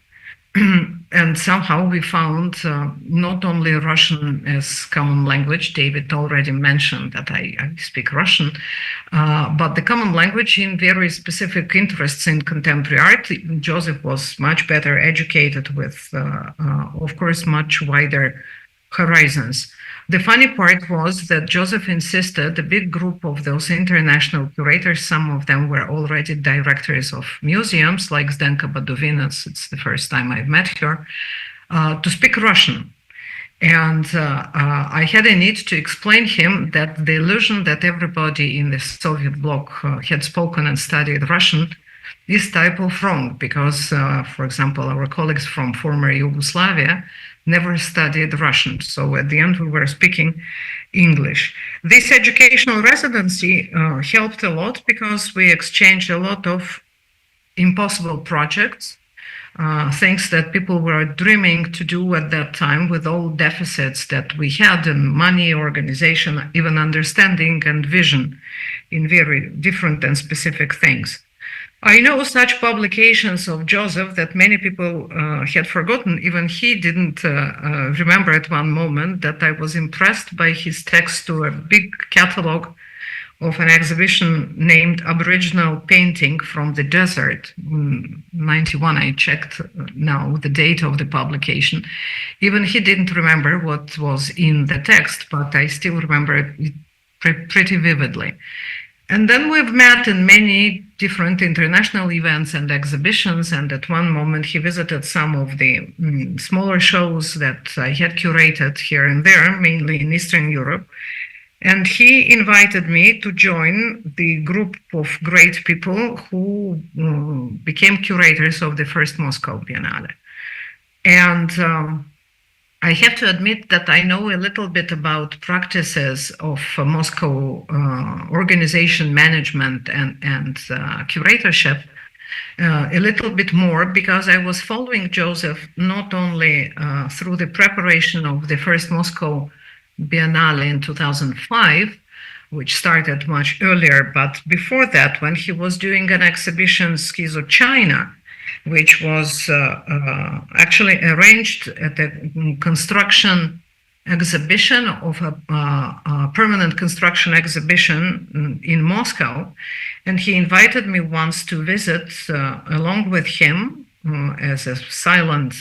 Speaker 6: And somehow we found not only Russian as common language. David already mentioned that I speak Russian, but the common language in very specific interests in contemporary art. Joseph was much better educated with, of course, much wider horizons. The funny part was that Joseph insisted a big group of those international curators, some of them were already directors of museums, like Zdenka Badovinas, it's the first time I've met her, to speak Russian. And I had a need to explain him that the illusion that everybody in the Soviet bloc had spoken and studied Russian is type of wrong, because, for example, our colleagues from former Yugoslavia never studied Russian. So at the end, we were speaking English. This educational residency helped a lot because we exchanged a lot of impossible projects, things that people were dreaming to do at that time with all deficits that we had in money, organization, even understanding and vision in very different and specific things. I know such publications of Joseph that many people had forgotten. Even he didn't remember at one moment that I was impressed by his text to a big catalog of an exhibition named Aboriginal Painting from the Desert, 91. I checked now the date of the publication. Even he didn't remember what was in the text, but I still remember it pretty vividly. And then we've met in many different international events and exhibitions. And at one moment, he visited some of the smaller shows that I had curated here and there, mainly in Eastern Europe. And he invited me to join the group of great people who became curators of the first Moscow Biennale. And I have to admit that I know a little bit about practices of Moscow organization management and curatorship, a little bit more, because I was following Joseph not only through the preparation of the first Moscow Biennale in 2005, which started much earlier, but before that, when he was doing an exhibition, Schizo China, which was actually arranged at a construction exhibition of a permanent construction exhibition in Moscow. And he invited me once to visit along with him as a silent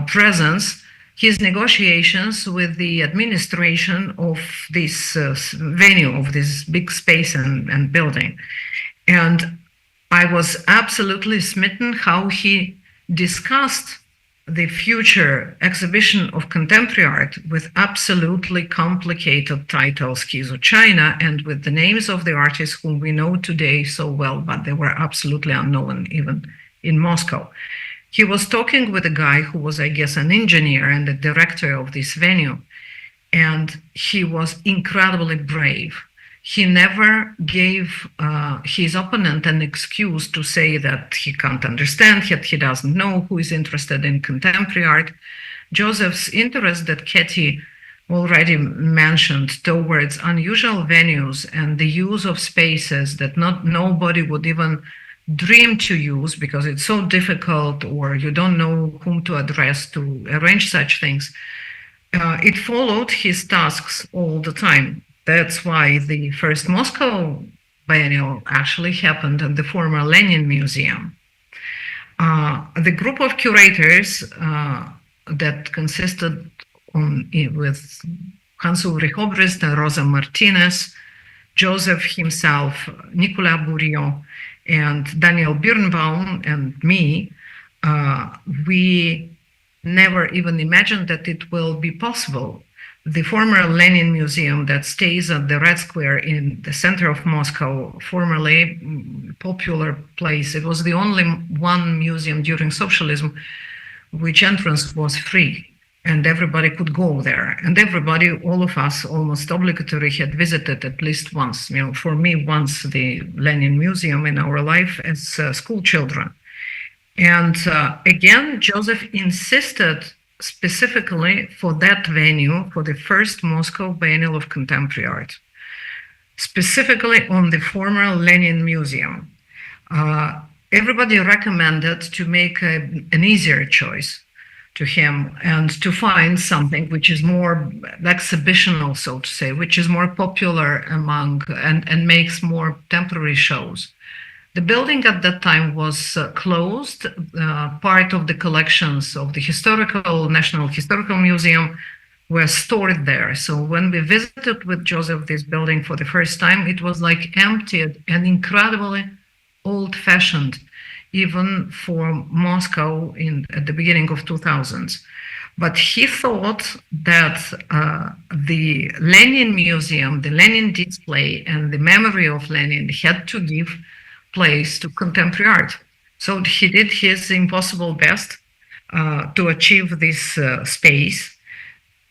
Speaker 6: presence, his negotiations with the administration of this venue, of this big space and building. And I was absolutely smitten how he discussed the future exhibition of contemporary art with absolutely complicated titles, Schizo China, and with the names of the artists whom we know today so well, but they were absolutely unknown even in Moscow. He was talking with a guy who was, I guess, an engineer and the director of this venue, and he was incredibly brave. He never gave his opponent an excuse to say that he can't understand, that he doesn't know, who is interested in contemporary art. Joseph's interest that Katie already mentioned towards unusual venues and the use of spaces that nobody would even dream to use because it's so difficult or you don't know whom to address to arrange such things. It followed his tasks all the time. That's why the first Moscow Biennial actually happened at the former Lenin Museum. The group of curators that consisted with Hans-Ulrich Obrist and Rosa Martinez, Joseph himself, Nicolas Bourriot, and Daniel Birnbaum, and me, we never even imagined that it will be possible. The former Lenin Museum that stays at the Red Square in the center of Moscow, formerly popular place, it was the only one museum during socialism which entrance was free and everybody could go there. And everybody, all of us, almost obligatory, had visited at least once. You know, for me, once the Lenin Museum in our life as school children. And again, Joseph insisted specifically for that venue, for the first Moscow Biennale of Contemporary Art, specifically on the former Lenin Museum. Everybody recommended to make an easier choice to him and to find something which is more exhibitional, so to say, which is more popular among and makes more temporary shows. The building at that time was closed. Part of the collections of the National Historical Museum were stored there. So when we visited with Joseph this building for the first time, it was like emptied and incredibly old-fashioned, even for Moscow at the beginning of 2000s. But he thought that the Lenin Museum, the Lenin display, and the memory of Lenin had to give place to contemporary art. So he did his impossible best to achieve this space.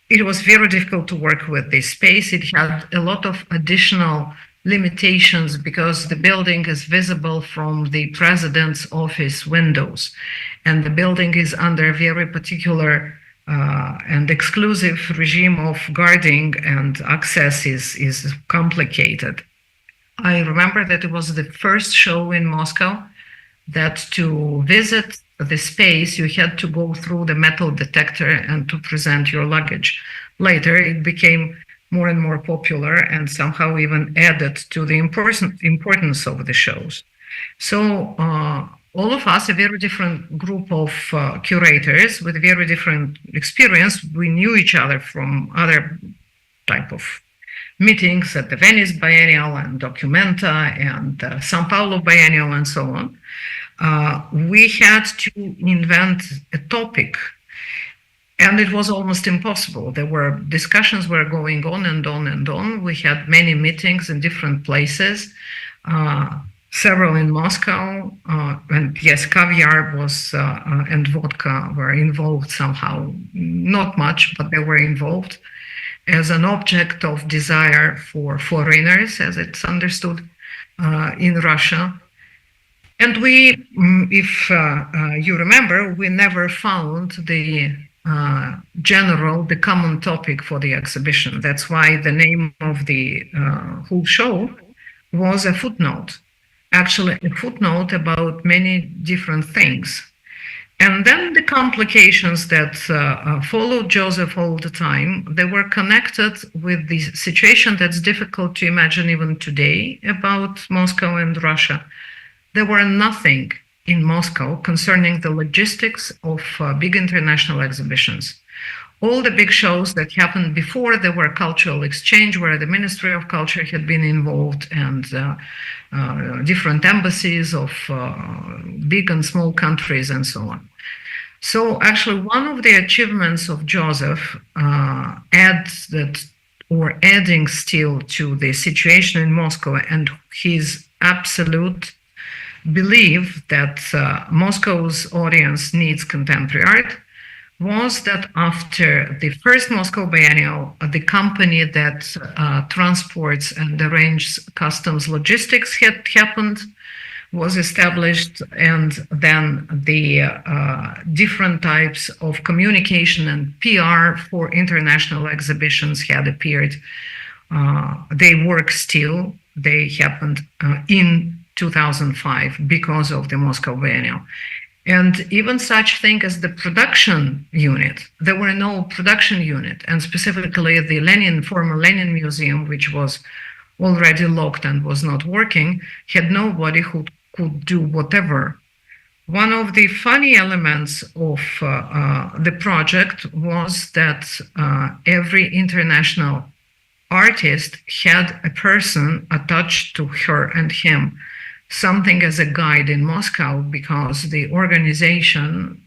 Speaker 6: It was very difficult to work with this space. It had a lot of additional limitations because the building is visible from the president's office windows, and the building is under a very particular and exclusive regime of guarding, and access is complicated. I remember that it was the first show in Moscow that to visit the space, you had to go through the metal detector and to present your luggage. Later, it became more and more popular and somehow even added to the importance of the shows. So all of us, a very different group of curators with very different experience, we knew each other from other type of meetings at the Venice Biennial and Documenta and São Paulo Biennial and so on. We had to invent a topic, and it was almost impossible. Discussions were going on and on and on. We had many meetings in different places, several in Moscow, and yes, caviar was and vodka were involved somehow. Not much, but they were involved as an object of desire for foreigners, as it's understood in Russia. And we, if you remember, we never found the common topic for the exhibition. That's why the name of the whole show was a footnote, actually a footnote about many different things. And then the complications that followed Joseph all the time, they were connected with the situation that's difficult to imagine even today about Moscow and Russia. There were nothing in Moscow concerning the logistics of big international exhibitions. All the big shows that happened before, there were cultural exchange where the Ministry of Culture had been involved, and different embassies of big and small countries and so on. So actually one of the achievements of Joseph adding still to the situation in Moscow and his absolute belief that Moscow's audience needs contemporary art was that after the first Moscow Biennial, the company that transports and arranges customs logistics had happened, was established, and then the different types of communication and PR for international exhibitions had appeared. They work still. They happened in 2005 because of the Moscow Biennial. And even such thing as the production unit, there were no production unit, and specifically the former Lenin Museum, which was already locked and was not working, had nobody who could do whatever One of the funny elements of the project was that every international artist had a person attached to her and him, something as a guide in Moscow, because the organization,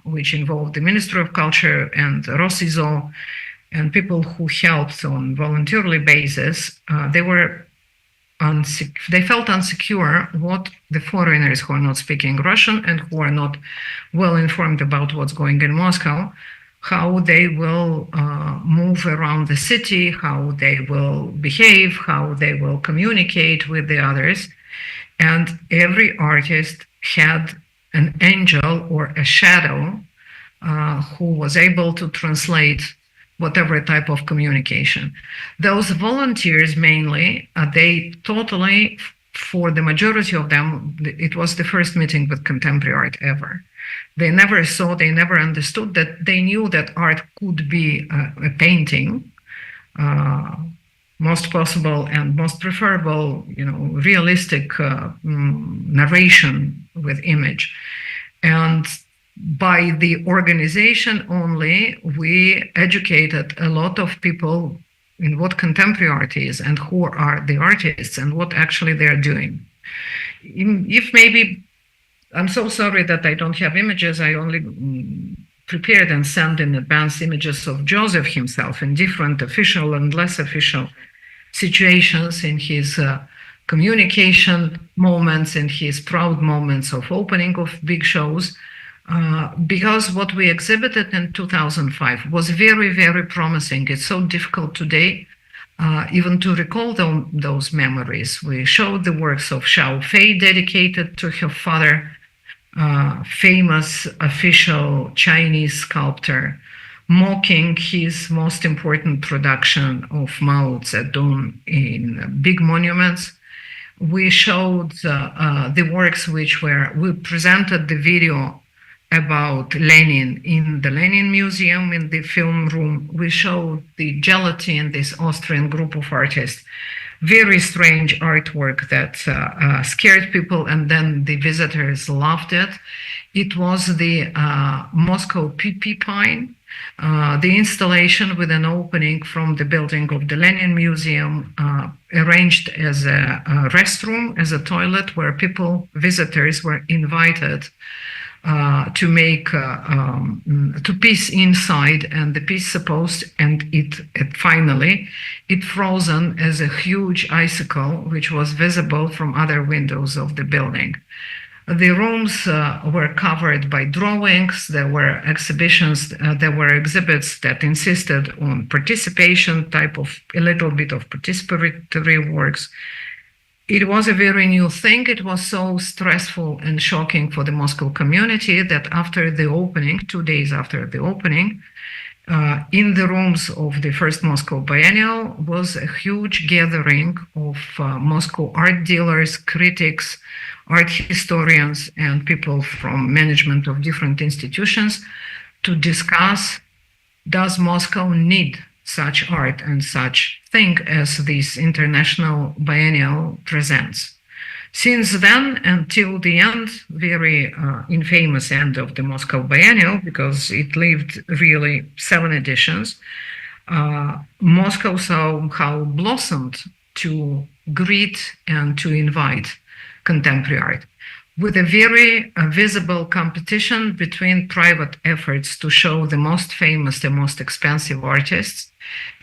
Speaker 6: which involved the Ministry of Culture and Rosizo and people who helped on voluntarily basis, they felt insecure what the foreigners who are not speaking Russian and who are not well informed about what's going in Moscow, how they will move around the city, how they will behave, how they will communicate with the others. And every artist had an angel or a shadow who was able to translate whatever type of communication. Those volunteers mainly, they totally, for the majority of them, it was the first meeting with contemporary art ever. They never saw, they never understood that. They knew that art could be a painting, most possible and most preferable, realistic narration with image. And by the organization only, we educated a lot of people in what contemporary art is and who are the artists and what actually they're doing. If maybe, I'm so sorry that I don't have images, I only prepared and sent in advance images of Joseph himself in different official and less official situations, in his communication moments, in his proud moments of opening of big shows. Because what we exhibited in 2005 was very, very promising. It's so difficult today even to recall those memories. We showed the works of Xiao Fei, dedicated to her father, famous official Chinese sculptor, mocking his most important production of Mao Zedong in big monuments. We showed the works we presented the video about Lenin in the Lenin Museum in the film room. We showed the Gelatin, this Austrian group of artists, very strange artwork that scared people, and then the visitors loved it. It was the Moscow PP Pine, the installation with an opening from the building of the Lenin Museum, arranged as a restroom, as a toilet, where visitors were invited to make to piece inside, and the piece supposed, and it finally frozen as a huge icicle which was visible from other windows of the building. The rooms were covered by drawings. There were exhibitions, there were exhibits that insisted on participation, a little bit of participatory works. It was a very new thing. It was so stressful and shocking for the Moscow community that after the opening, 2 days after the opening, in the rooms of the first Moscow Biennial was a huge gathering of Moscow art dealers, critics, art historians, and people from management of different institutions to discuss, does Moscow need such art and such thing as this international biennial presents. Since then, until the end, very infamous end of the Moscow Biennial, because it lived really 7 editions, Moscow somehow blossomed to greet and to invite contemporary art, with a very visible competition between private efforts to show the most famous, the most expensive artists,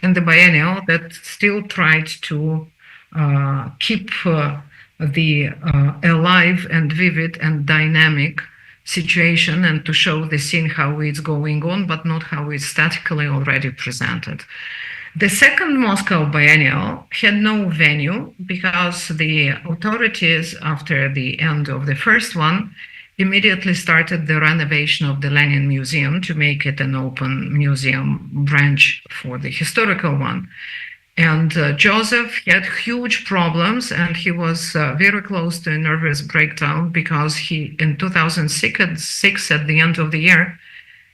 Speaker 6: and the biennial that still tried to keep the alive and vivid and dynamic situation, and to show the scene how it's going on, but not how it's statically already presented. The second Moscow Biennial had no venue because the authorities, after the end of the first one, immediately started the renovation of the Lenin Museum to make it an open museum branch for the historical one. And Joseph had huge problems, and he was very close to a nervous breakdown because he, in 2006, at the end of the year,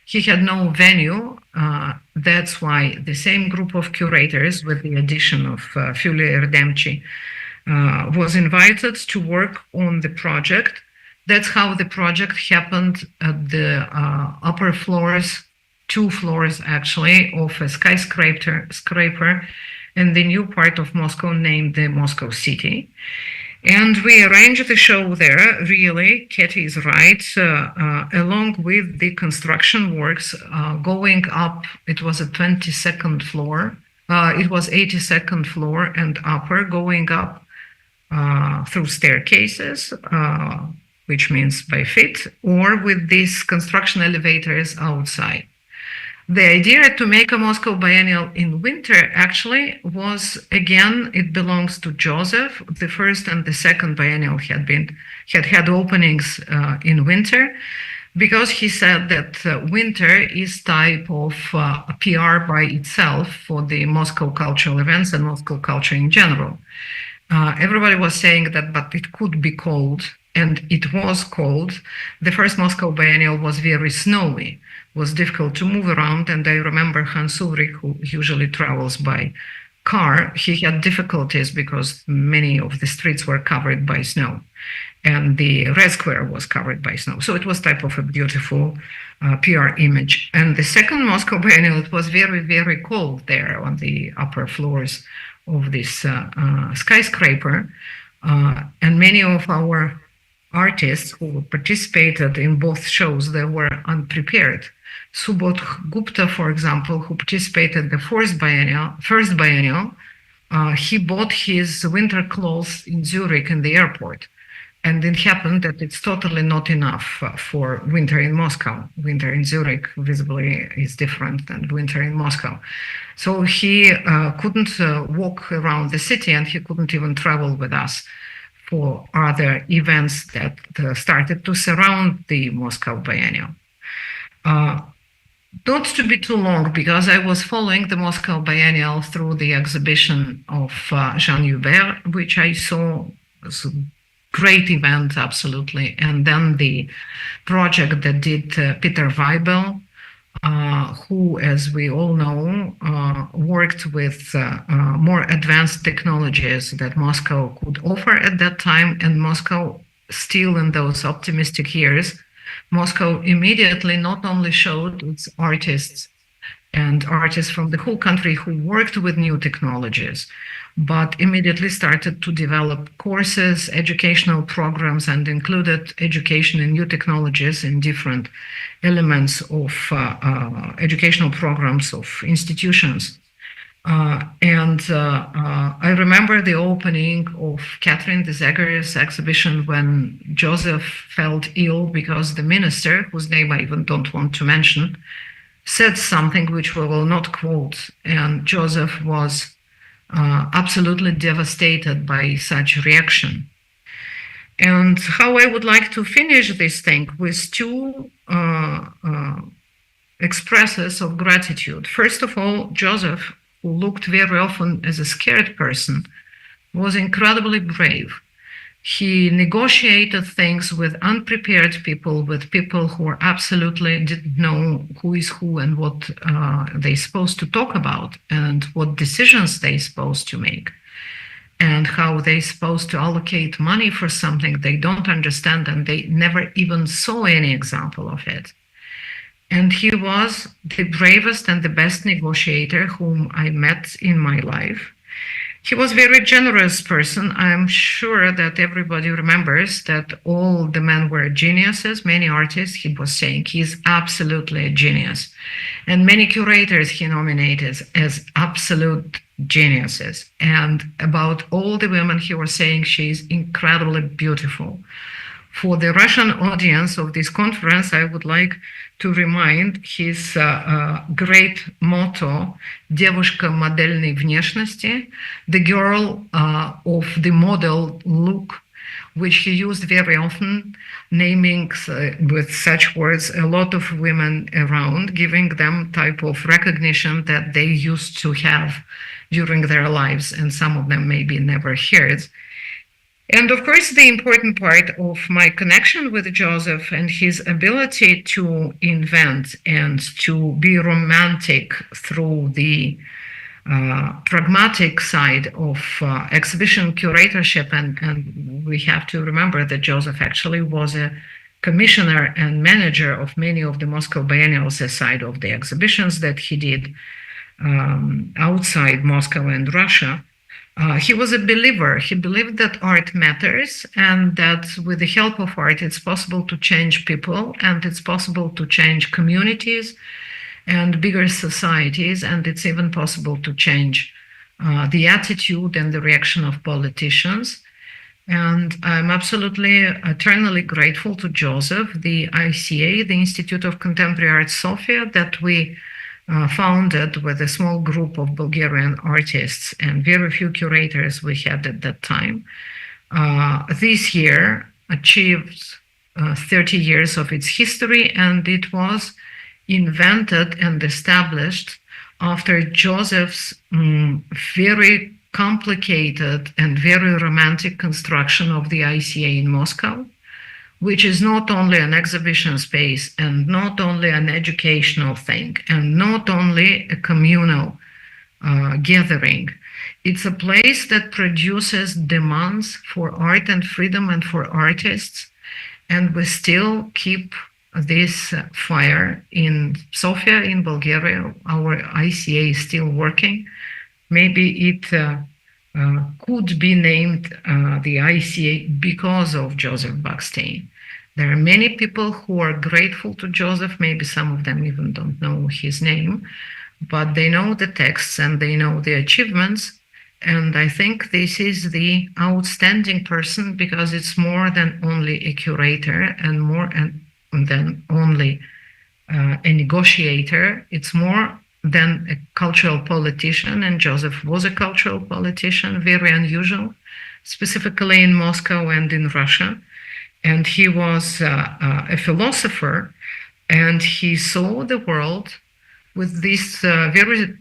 Speaker 6: he had no venue. That's why the same group of curators, with the addition of Fulia Erdemchi, was invited to work on the project That's how the project happened at the upper floors, 2 floors actually, of a skyscraper in the new part of Moscow named the Moscow City. And we arranged the show there, really, Katie is right, along with the construction works going up. It was a 22nd floor. It was 82nd floor and upper, going up through staircases, which means by feet, or with these construction elevators outside. The idea to make a Moscow Biennial in winter actually was, again, it belongs to Joseph. The first and the second biennial had openings in winter, because he said that winter is type of PR by itself for the Moscow cultural events and Moscow culture in general. Everybody was saying that, but it could be cold, and it was cold. The first Moscow Biennial was very snowy, was difficult to move around, and I remember Hans Ulrich, who usually travels by car, he had difficulties because many of the streets were covered by snow, and the Red Square was covered by snow. So it was type of a beautiful PR image. And the second Moscow Biennial, it was very, very cold there on the upper floors of this skyscraper. And many of our artists who participated in both shows, they were unprepared. Subodh Gupta, for example, who participated in the first biennial, he bought his winter clothes in Zurich in the airport. And it happened that it's totally not enough for winter in Moscow. Winter in Zurich visibly is different than winter in Moscow. So he couldn't walk around the city, and he couldn't even travel with us for other events that started to surround the Moscow Biennial. Not to be too long, because I was following the Moscow Biennial through the exhibition of Jean-Hubert, which I saw as a great event, absolutely. And then the project that did Peter Weibel, who, as we all know, worked with more advanced technologies that Moscow could offer at that time. And Moscow, still in those optimistic years, Moscow immediately not only showed its artists and artists from the whole country who worked with new technologies, but immediately started to develop courses, educational programs, and included education in new technologies in different elements of educational programs of institutions. I remember the opening of Catherine de Zegher's exhibition when Joseph felt ill because the minister, whose name I even don't want to mention, said something which we will not quote, and Joseph was absolutely devastated by such reaction. And how I would like to finish this thing with 2 expresses of gratitude. First of all, Joseph, who looked very often as a scared person, was incredibly brave. He negotiated things with unprepared people, with people who absolutely didn't know who is who and what they're supposed to talk about and what decisions they're supposed to make and how they're supposed to allocate money for something they don't understand and they never even saw any example of it. And he was the bravest and the best negotiator whom I met in my life. He was a very generous person. I'm sure that everybody remembers that all the men were geniuses, many artists. He was saying he's absolutely a genius. And many curators he nominated as absolute geniuses. And about all the women, he was saying she's incredibly beautiful. For the Russian audience of this conference, I would like to remind his great motto, "Девушка модельной внешности," the girl of the model look, which he used very often, naming with such words a lot of women around, giving them type of recognition that they used to have during their lives, and some of them maybe never heard. And of course, the important part of my connection with Joseph and his ability to invent and to be romantic through the pragmatic side of exhibition curatorship, and we have to remember that Joseph actually was a commissioner and manager of many of the Moscow biennials aside of the exhibitions that he did outside Moscow and Russia. He was a believer. He believed that art matters and that with the help of art, it's possible to change people and it's possible to change communities and bigger societies, and it's even possible to change the attitude and the reaction of politicians. And I'm absolutely eternally grateful to Joseph, the ICA, the Institute of Contemporary Art Sofia, that we founded with a small group of Bulgarian artists and very few curators we had at that time. This year achieved 30 years of its history, and it was invented and established after Joseph's very complicated and very romantic construction of the ICA in Moscow, which is not only an exhibition space and not only an educational thing and not only a communal gathering. It's a place that produces demands for art and freedom and for artists, and we still keep this fire in Sofia, in Bulgaria. Our ICA is still working. Maybe it could be named the ICA because of Joseph Backstein. There are many people who are grateful to Joseph. Maybe some of them even don't know his name, but they know the texts and they know the achievements. And I think this is the outstanding person because it's more than only a curator and more than only a negotiator. It's more than a cultural politician, and Joseph was a cultural politician, very unusual, specifically in Moscow and in Russia. And he was a philosopher, and he saw the world with this very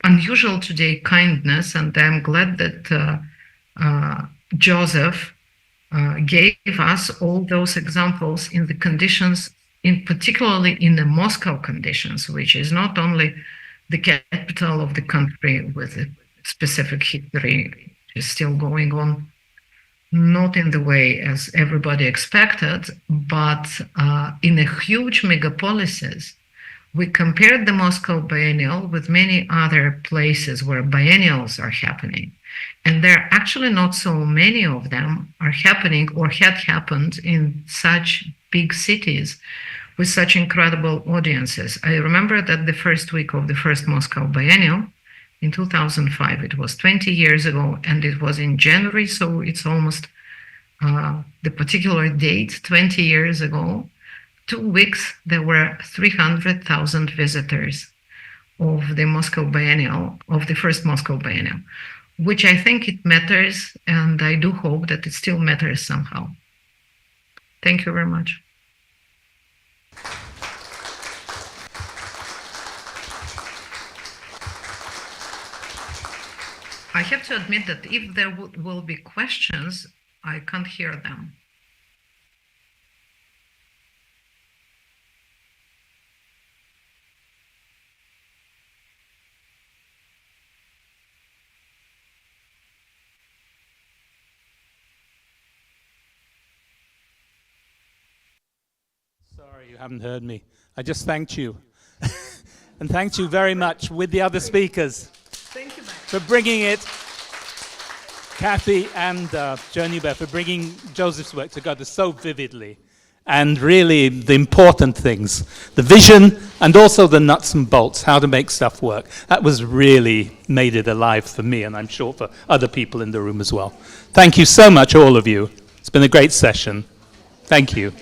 Speaker 6: unusual today kindness. And I'm glad that Joseph gave us all those examples in the conditions, in particularly in the Moscow conditions, which is not only the capital of the country with a specific history, which is still going on, not in the way as everybody expected, but in a huge megapolises. We compared the Moscow Biennial with many other places where biennials are happening. And there are actually not so many of them are happening or had happened in such big cities with such incredible audiences. I remember that the first week of the first Moscow Biennial in 2005, it was 20 years ago, and it was in January, so it's almost the particular date, 20 years ago. 2 weeks, there were 300,000 visitors of the Moscow Biennial, of the first Moscow Biennial, which I think it matters, and I do hope that it still matters somehow. Thank you very much. I have to admit that if there will be questions, I can't hear them.
Speaker 2: Sorry, you haven't heard me. I just thanked you. And thanked you very much with the other speakers.
Speaker 6: Thank you,
Speaker 2: for bringing it, Kathy and Jean-Hubert, for bringing Joseph's work together so vividly, and really the important things, the vision and also the nuts and bolts, how to make stuff work. That was really made it alive for me, and I'm sure for other people in the room as well. Thank you so much, all of you. It's been a great session. Thank you.